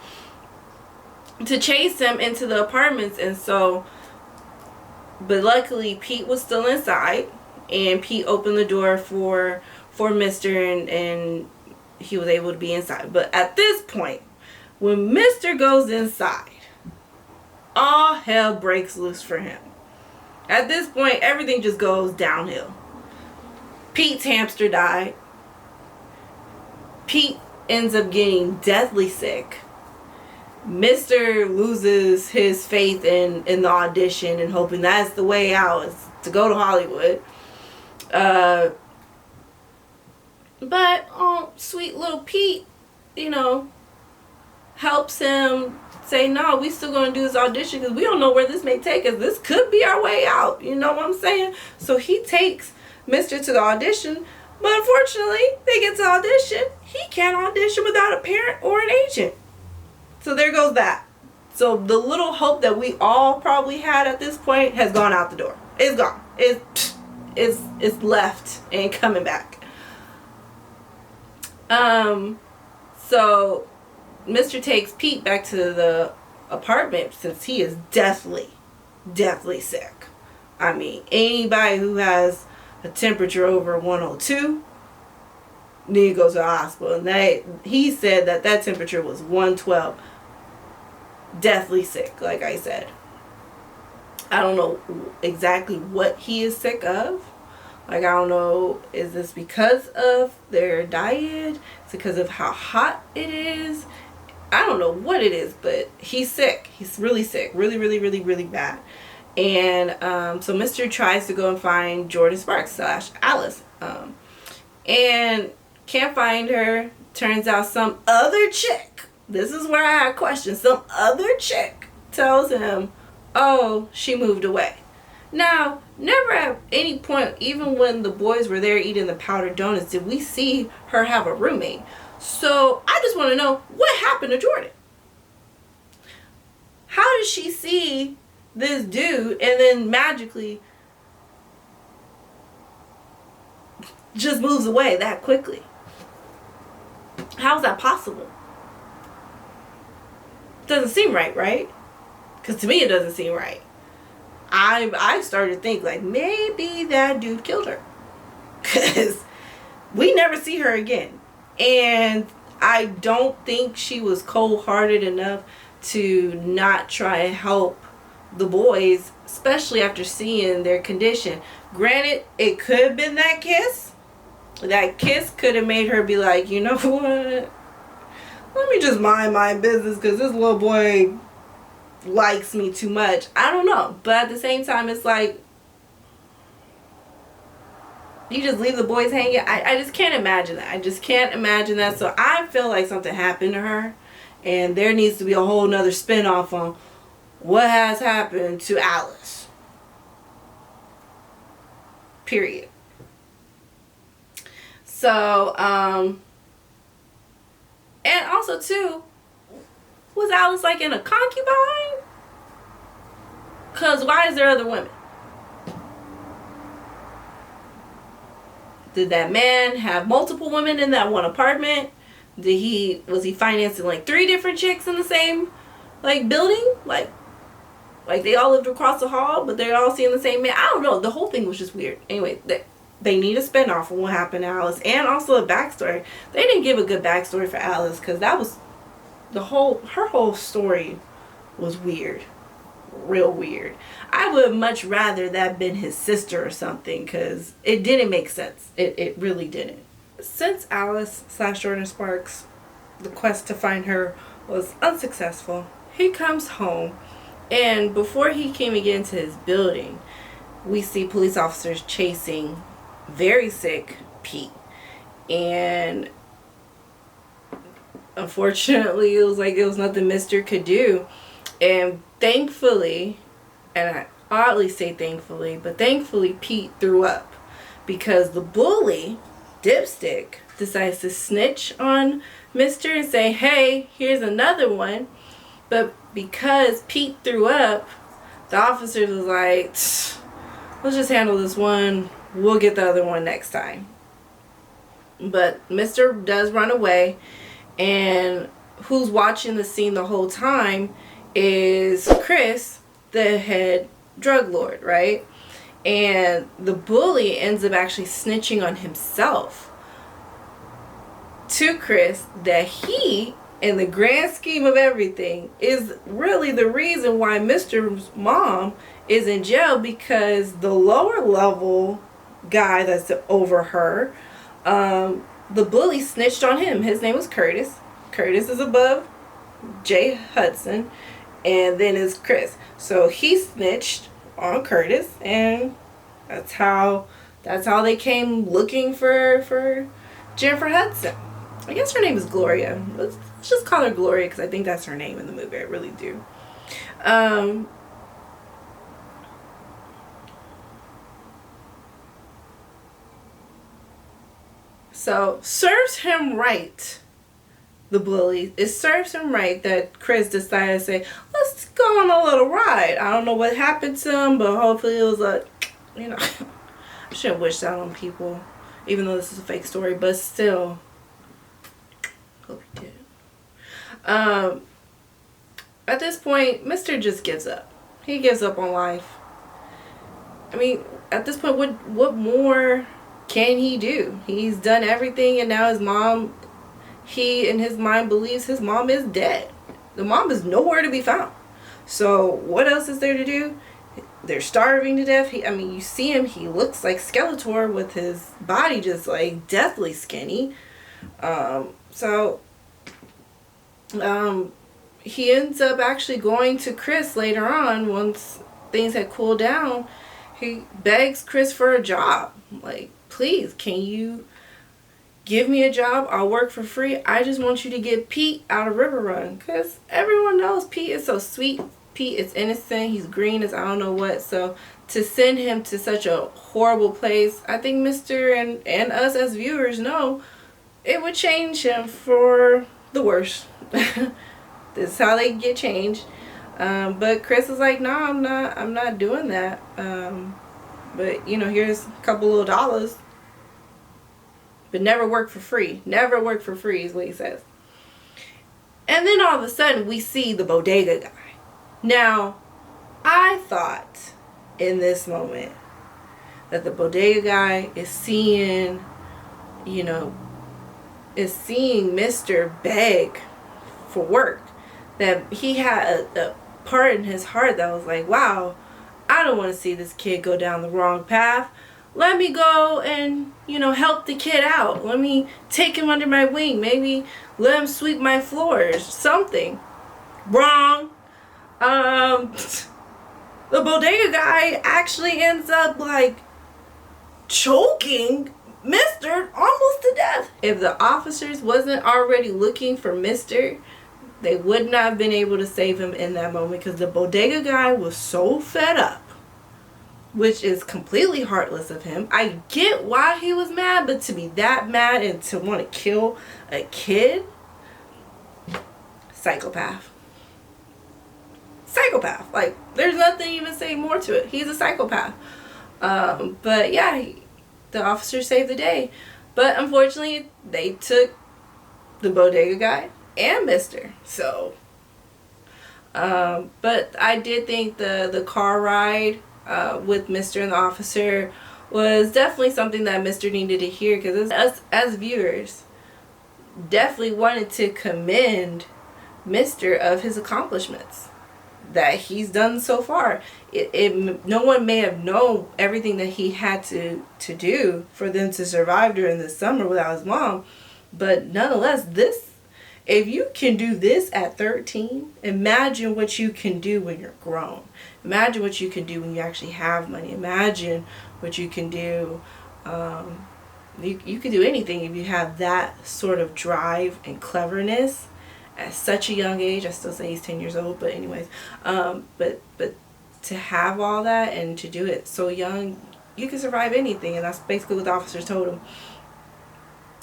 to chase him into the apartments. And so, but luckily Pete was still inside, and Pete opened the door for Mr. and he was able to be inside. But at this point, when Mr. goes inside, all hell breaks loose for him. At this point, everything just goes downhill. Pete's hamster died. Pete ends up getting deathly sick. Mr. loses his faith in the audition and hoping that's the way out, is to go to Hollywood. But sweet little Pete, you know, helps him say, no, we still gonna do this audition because we don't know where this may take us. This could be our way out. You know what I'm saying? So he takes Mr. to the audition, but unfortunately, they get to audition. He can't audition without a parent or an agent. So there goes that. So the little hope that we all probably had at this point has gone out the door. It's gone. It's left and coming back. So Mr. takes Pete back to the apartment since he is deathly sick. I mean, anybody who has a temperature over 102 need to go to the hospital. And he said that temperature was 112. Deathly sick, like I said. I don't know exactly what he is sick of. Like, I don't know, is this because of their diet? Is it because of how hot it is? I don't know what it is, but he's sick. He's really sick. Really, really, really, really bad. And so Mr. tries to go and find Jordan Sparks / Alice. And can't find her. Turns out some other chick, this is where I had questions, some other chick tells him, oh, she moved away. Now, never at any point, even when the boys were there eating the powdered donuts, did we see her have a roommate. So I just want to know, what happened to Jordan? How did she see this dude and then magically just moves away that quickly? How is that possible? Doesn't seem right, right? Because to me it doesn't seem right. I started to think like maybe that dude killed her, because we never see her again. And I don't think she was cold-hearted enough to not try and help the boys, especially after seeing their condition. Granted, it could have been that kiss. That kiss could have made her be like, you know what? Let me just mind my business because this little boy likes me too much. I don't know. But at the same time, it's like, you just leave the boys hanging. I just can't imagine that. I just can't imagine that. So I feel like something happened to her. And there needs to be a whole nother spinoff on what has happened to Alice. Period. So, and also too, was Alice like in a concubine? Because why is there other women? Did that man have multiple women in that one apartment? Was he financing like 3 different chicks in the same like building? Like they all lived across the hall, but they're all seeing the same man. I don't know. The whole thing was just weird. Anyway, they need a spinoff on what happened to Alice, and also a backstory. They didn't give a good backstory for Alice because that was her whole story was weird, real weird. I would much rather that been his sister or something because it didn't make sense. It really didn't. Since Alice / Jordan Sparks, the quest to find her was unsuccessful, he comes home, and before he can even get into his building, we see police officers chasing very sick Pete. And unfortunately, it was nothing Mr. could do. And thankfully, and I oddly say thankfully, but thankfully Pete threw up because the bully, Dipstick, decides to snitch on Mr. and say, hey, here's another one. But because Pete threw up, the officers was like, let's just handle this one. We'll get the other one next time. But Mr. does run away, and who's watching the scene the whole time is Chris, the head drug lord, right? And the bully ends up actually snitching on himself to Chris that he, in the grand scheme of everything, is really the reason why Mr.'s mom is in jail, because the lower level guy that's over her, the bully snitched on him. His name was Curtis. Curtis is above Jay Hudson, and then is Chris. So he snitched on Curtis, and that's how they came looking for Jennifer Hudson. I guess her name is Gloria. Let's just call her Gloria because I think that's her name in the movie. I really do. So, serves him right, the bully. It serves him right that Chris decided to say, let's go on a little ride. I don't know what happened to him, but hopefully it was I shouldn't wish that on people, even though this is a fake story, but still, hope he did. At this point, Mr. just gives up. He gives up on life. I mean, at this point, what more can he do? He's done everything, and now his mom, he in his mind believes his mom is dead. The mom is nowhere to be found. So what else is there to do? They're starving to death. You see him, he looks like Skeletor with his body just like deathly skinny. He ends up actually going to Chris later on once things had cooled down. He begs Chris for a job. Like, please, can you give me a job? I'll work for free. I just want you to get Pete out of River Run. Because everyone knows Pete is so sweet. Pete is innocent. He's green as I don't know what. So to send him to such a horrible place, I think Mr. and us as viewers know it would change him for the worse. This is how they get changed. But Chris is like, no, I'm not doing that. But here's a couple little dollars. But never work for free. Never work for free is what he says. And then all of a sudden we see the bodega guy. Now, I thought in this moment that the bodega guy is seeing Mr. beg for work. That he had a part in his heart that was like, wow, I don't want to see this kid go down the wrong path. Let me go and, you know, help the kid out. Let me take him under my wing. Maybe let him sweep my floors. Something. Wrong. The bodega guy actually ends up, like, choking Mr. almost to death. If the officers wasn't already looking for Mr., they would not have been able to save him in that moment, because the bodega guy was so fed up, which is completely heartless of him. I get why he was mad, but to be that mad and to want to kill a kid, psychopath. Psychopath. Like, there's nothing even say more to it. He's a psychopath. But yeah, the officers saved the day. But unfortunately, they took the bodega guy and Mr. So, but I did think the car ride with Mr. and the officer was definitely something that Mr. needed to hear, because us as viewers definitely wanted to commend Mr. of his accomplishments that he's done so far. No one may have known everything that he had to do for them to survive during the summer without his mom, but nonetheless, if you can do this at 13, imagine what you can do when you're grown. Imagine what you can do when you actually have money. Imagine what you can do. You can do anything if you have that sort of drive and cleverness at such a young age. I still say he's 10 years old, but anyways. But to have all that and to do it so young, you can survive anything. And that's basically what the officers told him.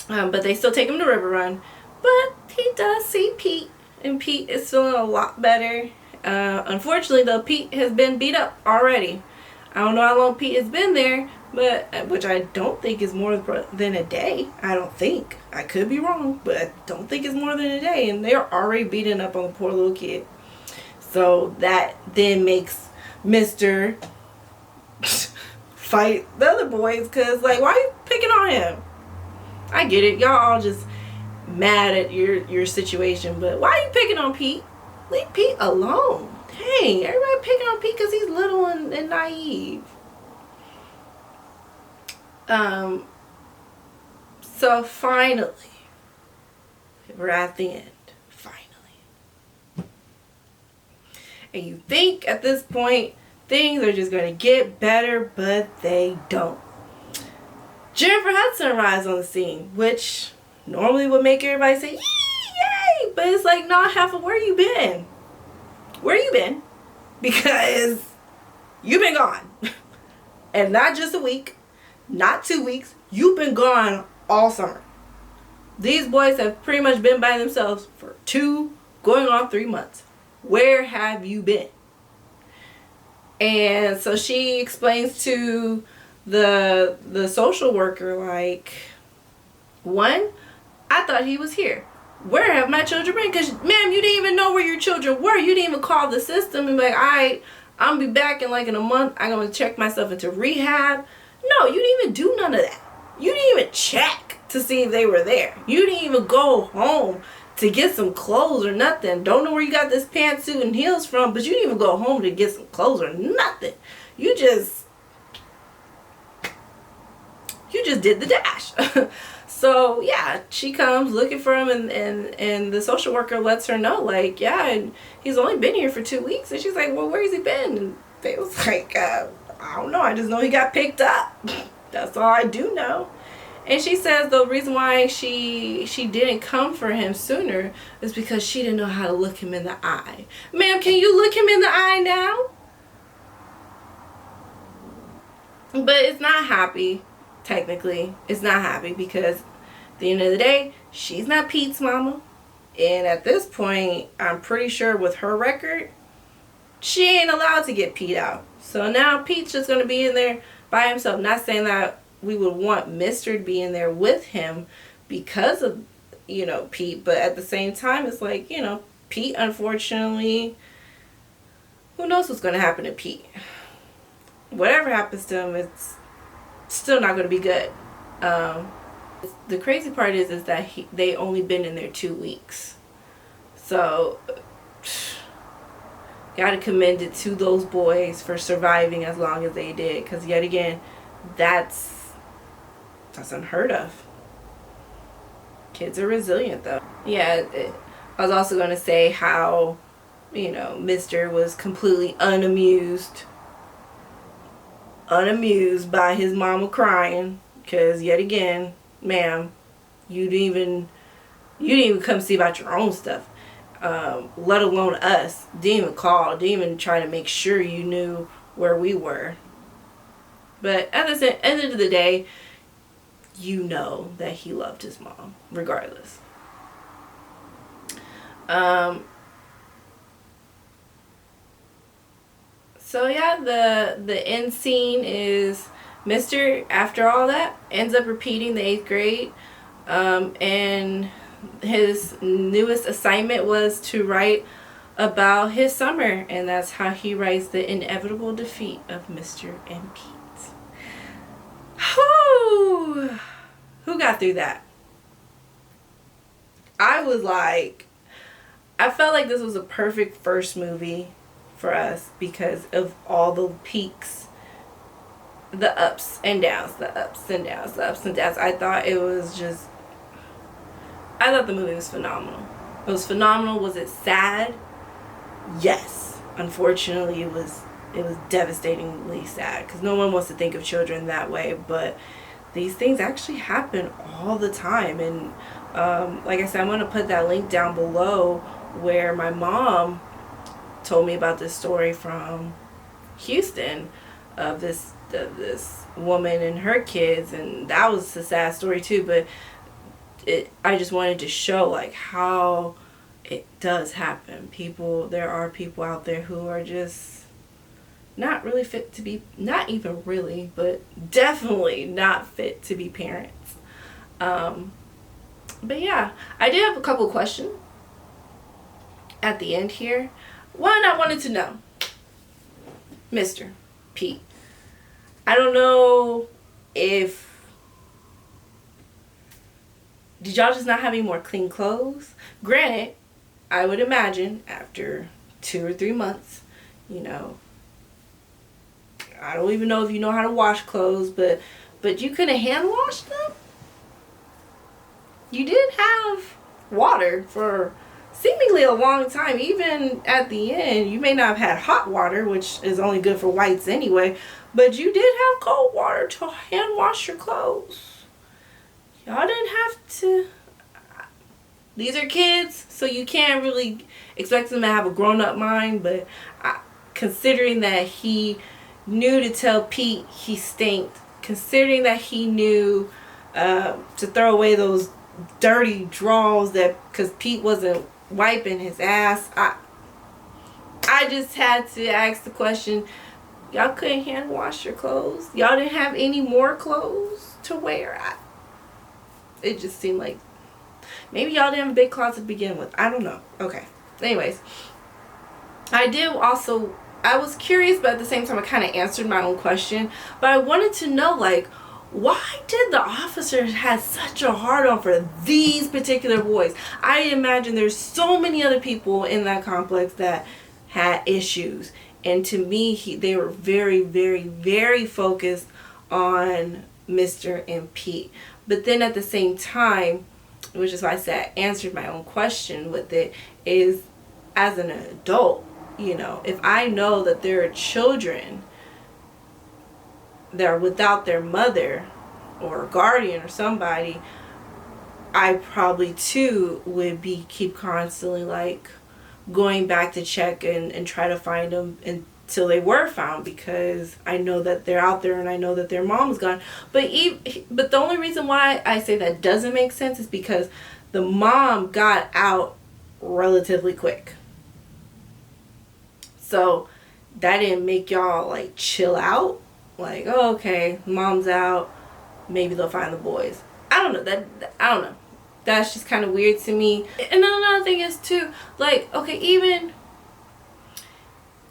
But they still take him to River Run. But he does see Pete, and Pete is feeling a lot better. Unfortunately, though, Pete has been beat up already. I don't know how long Pete has been there, but which I don't think is more than a day. I don't think. I could be wrong, but I don't think it's more than a day. And they're already beating up on the poor little kid. So that then makes Mr. fight the other boys, because, like, why are you picking on him? I get it. Y'all all just mad at your situation, but why are you picking on Pete? Leave Pete alone. Dang, everybody picking on Pete because he's little and naive. So finally, we're at the end. Finally. And you think at this point things are just going to get better, but they don't. Jennifer Hudson arrives on the scene, which normally would make everybody say, yay! But it's like, nah, Heifer, where you been? Where you been? Because you've been gone. And not just a week, not 2 weeks. You've been gone all summer. These boys have pretty much been by themselves for 2, going on 3 months. Where have you been? And so she explains to the social worker, like, one, I thought he was here. Where have my children been? Because, ma'am, you didn't even know where your children were. You didn't even call the system and be like, all right, I'm going to be back in like in a month. I'm going to check myself into rehab. No, you didn't even do none of that. You didn't even check to see if they were there. You didn't even go home to get some clothes or nothing. Don't know where you got this pantsuit and heels from, but you didn't even go home to get some clothes or nothing. You just did the dash. So yeah, she comes looking for him, and the social worker lets her know, like, yeah, and he's only been here for 2 weeks. And she's like, well, where's he been? And they was like, I don't know, I just know he got picked up. That's all I do know. And she says the reason why she didn't come for him sooner is because she didn't know how to look him in the eye. Ma'am, can you look him in the eye now? But it's not happy. Technically, it's not happy because at the end of the day, she's not Pete's mama. And at this point, I'm pretty sure with her record, she ain't allowed to get Pete out. So now Pete's just going to be in there by himself. Not saying that we would want Mr. to be in there with him because of, you know, Pete. But at the same time, it's like, you know, Pete, unfortunately, who knows what's going to happen to Pete. Whatever happens to him, it's still not going to be good. The crazy part is that they only been in there 2 weeks. So Gotta commend it to those boys for surviving as long as they did. Because yet again, that's unheard of. Kids are resilient though. Yeah, I was also going to say how, you know, Mr. was completely unamused by his mama crying. Because yet again, ma'am, you didn't even come see about your own stuff. Let alone us. Didn't even call. Didn't even try to make sure you knew where we were. But at the end of the day, you know that he loved his mom, regardless. So yeah, the end scene is Mr. after all that ends up repeating the 8th grade, and his newest assignment was to write about his summer, and that's how he writes the inevitable defeat of Mr. and Pete. Who got through that? I felt like this was a perfect first movie for us because of all the peaks, the ups and downs, the ups and downs, the ups and downs. I thought the movie was phenomenal. It was phenomenal. Was it sad? Yes. Unfortunately, it was devastatingly sad because no one wants to think of children that way, but these things actually happen all the time. And like I said, I'm going to put that link down below where my mom told me about this story from Houston of this woman and her kids, and that was a sad story too, but I just wanted to show like how it does happen. There are people out there who are just not really fit to be, not even really, but definitely not fit to be parents. But yeah, I did have a couple questions at the end here. One, I wanted to know, Mr. Pete, I don't know if, did y'all just not have any more clean clothes? Granted, I would imagine after 2 or 3 months, you know, I don't even know if you know how to wash clothes, but you couldn't hand wash them? You did have water for seemingly a long time. Even at the end, you may not have had hot water, which is only good for whites anyway, but you did have cold water to hand wash your clothes. Y'all didn't have to. These are kids, so you can't really expect them to have a grown-up mind, but considering that he knew to tell Pete he stinked, considering that he knew to throw away those dirty drawers because Pete wasn't wiping his ass, I just had to ask the question, y'all couldn't hand wash your clothes? Y'all didn't have any more clothes to wear? It just seemed like maybe y'all didn't have a big closet to begin with. I don't know. Okay. Anyways, I was curious, but at the same time I kind of answered my own question. But I wanted to know, like, why did the officers have such a hard-on for these particular boys? I imagine there's so many other people in that complex that had issues. And to me, they were very, very, very focused on Mr. and Pete. But then at the same time, which is why I said I answered my own question with it, is as an adult, you know, if I know that there are children that are without their mother or guardian or somebody, I probably too would keep constantly like going back to check and try to find them until they were found, because I know that they're out there and I know that their mom's gone. But the only reason why I say that doesn't make sense is because the mom got out relatively quick. So that didn't make y'all like chill out, like, oh, okay, mom's out, maybe they'll find the boys. I don't know, I don't know, that's just kind of weird to me. And then another thing is too, like, okay, even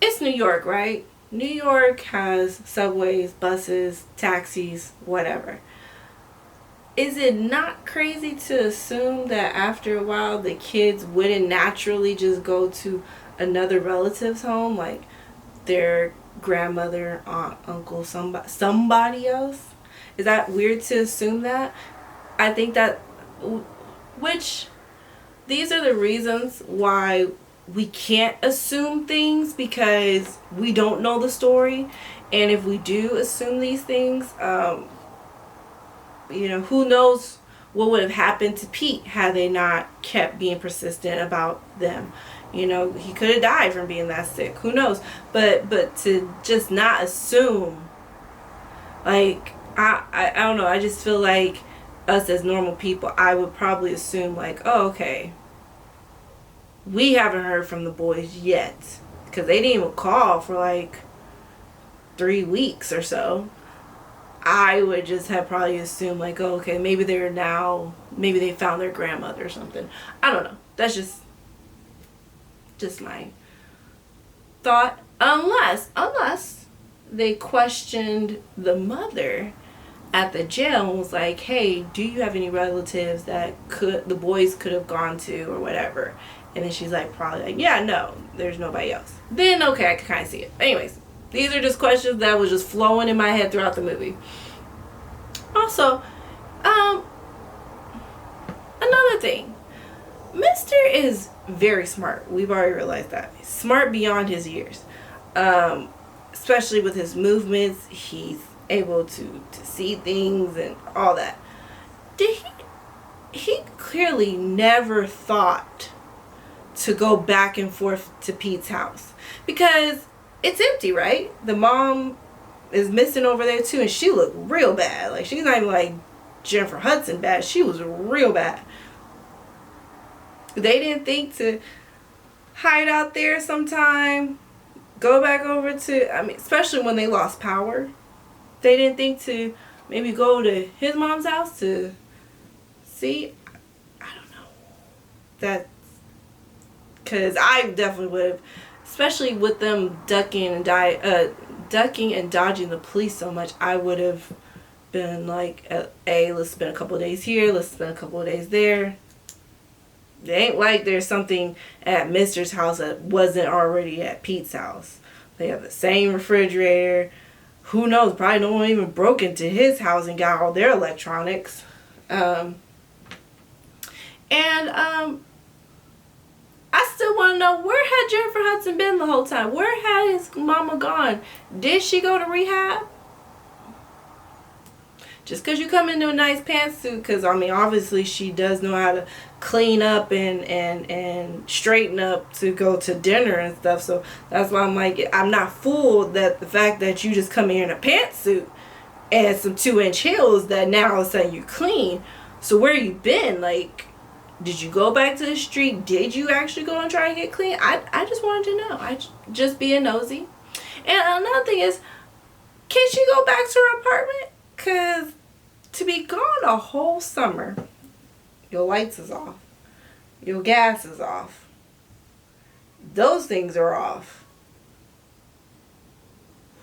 it's New York, right? New York has subways, buses, taxis, whatever. Is it not crazy to assume that after a while the kids wouldn't naturally just go to another relative's home, like their grandmother, aunt, uncle, somebody else. Is that weird to assume that? I think that, which, these are the reasons why we can't assume things, because we don't know the story. And if we do assume these things, who knows what would have happened to Pete had they not kept being persistent about them. He could have died from being that sick. Who knows? But to just not assume, like, I don't know. I just feel like us as normal people, I would probably assume, like, oh, okay, we haven't heard from the boys yet, because they didn't even call for like 3 weeks or so. I would just have probably assumed, like, oh, okay, maybe they found their grandmother or something. I don't know. That's just my thought. Unless they questioned the mother at the jail and was like, hey, do you have any relatives that the boys could have gone to or whatever? And then she's like, probably like, yeah, no, there's nobody else. Then, okay, I could kind of see it. Anyways, these are just questions that was just flowing in my head throughout the movie. Also, another thing. Mr. is very smart. We've already realized that. He's smart beyond his years. Especially with his movements. He's able to see things and all that. He clearly never thought to go back and forth to Pete's house. Because it's empty, right? The mom is missing over there too, and she looked real bad. Like, she's not even like Jennifer Hudson bad. She was real bad. They didn't think to hide out there sometime, go back over to, especially when they lost power. They didn't think to maybe go to his mom's house to see. I don't know. That's because I definitely would have, especially with them ducking and dodging the police so much. I would have been like, let's spend a couple of days here, let's spend a couple of days there. It ain't like there's something at Mr.'s house that wasn't already at Pete's house. They have the same refrigerator. Who knows? Probably no one even broke into his house and got all their electronics. I still want to know, where had Jennifer Hudson been the whole time? Where had his mama gone? Did she go to rehab? Just because you come into a nice pantsuit, because, obviously she does know how to clean up and straighten up to go to dinner and stuff. So that's why I'm like, I'm not fooled that the fact that you just come here in a pantsuit and some 2-inch heels that now all of a sudden you're clean. So where you been? Like, did you go back to the street? Did you actually go and try and get clean? I just wanted to know. I just being nosy. And another thing is, can she go back to her apartment? Because to be gone a whole summer, your lights is off, your gas is off, those things are off.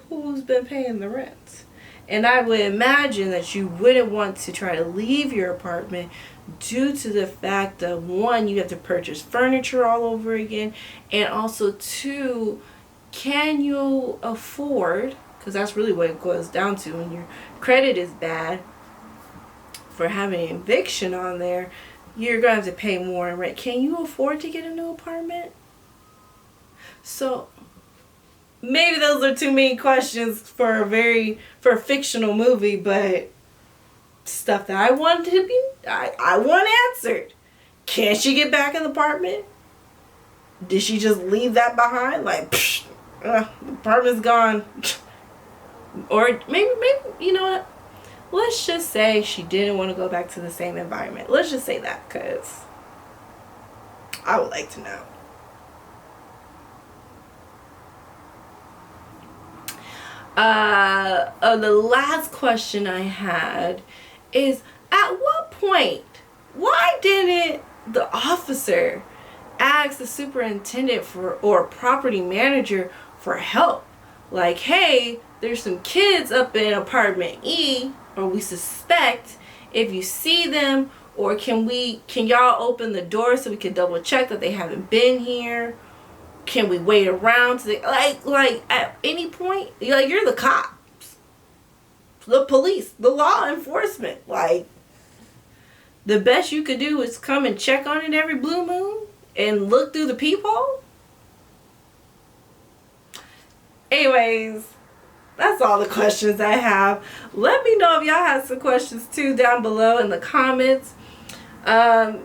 Who's been paying the rent? And I would imagine that you wouldn't want to try to leave your apartment due to the fact that, one, you have to purchase furniture all over again, and also, two, can you afford, because that's really what it goes down to when your credit is bad, for having an eviction on there, you're going to have to pay more in rent. Can you afford to get a new apartment? So maybe those are too many questions for a fictional movie, but stuff that I want answered. Can she get back in the apartment? Did she just leave that behind? Like, the apartment's gone. Or maybe, you know what? Let's just say she didn't want to go back to the same environment. Let's just say that, because I would like to know. The last question I had is, at what point, why didn't the officer ask the superintendent or property manager for help? Like, hey, there's some kids up in apartment E, or we suspect, if you see them, or can y'all open the door so we can double check that they haven't been here? Can we wait around to like at any point? You're the cops, the police, the law enforcement. Like, the best you could do is come and check on it every blue moon and look through the peephole. Anyways, that's all the questions I have. Let me know if y'all have some questions too down below in the comments. The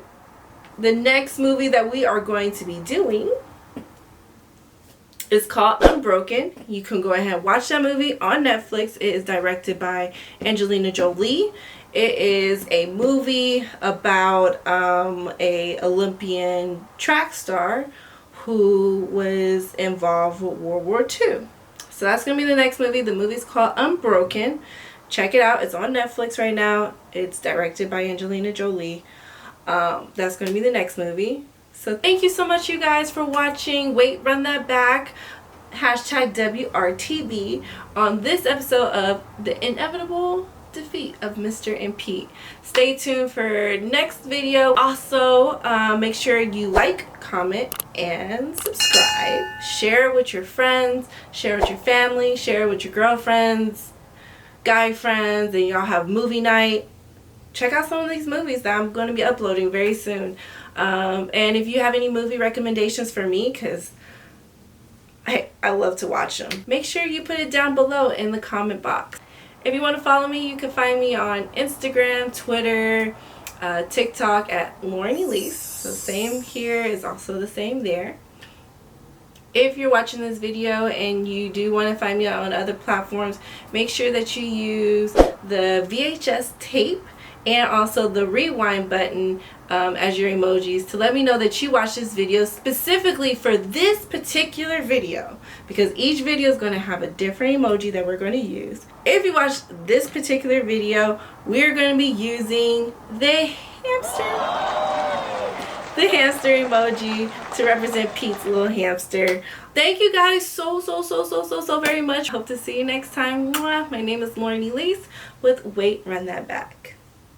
next movie that we are going to be doing is called Unbroken. You can go ahead and watch that movie on Netflix. It is directed by Angelina Jolie. It is a movie about a Olympian track star who was involved with World War II. So that's going to be the next movie. The movie's called Unbroken. Check it out. It's on Netflix right now. It's directed by Angelina Jolie. That's going to be the next movie. So thank you so much, you guys, for watching Wait, Run That Back, hashtag WRTB, on this episode of The Inevitable Defeat of Mr. and Pete. Stay tuned for next video. Also, make sure you like, comment, and subscribe. Share it with your friends, share it with your family, share it with your girlfriends, guy friends, and y'all have movie night. Check out some of these movies that I'm going to be uploading very soon. And if you have any movie recommendations for me, because I love to watch them, make sure you put it down below in the comment box. If you want to follow me, you can find me on Instagram, Twitter, TikTok at LorenEleece. So same here is also the same there. If you're watching this video and you do want to find me on other platforms, make sure that you use the VHS tape and also the rewind button as your emojis to let me know that you watched this video specifically for this particular video, because each video is going to have a different emoji that we're going to use. If you watch this particular video, we're going to be using the hamster emoji to represent Pete's little hamster. Thank you guys so very much. Hope to see you next time. Mwah. My name is LorenEleece with Wait, Run That Back.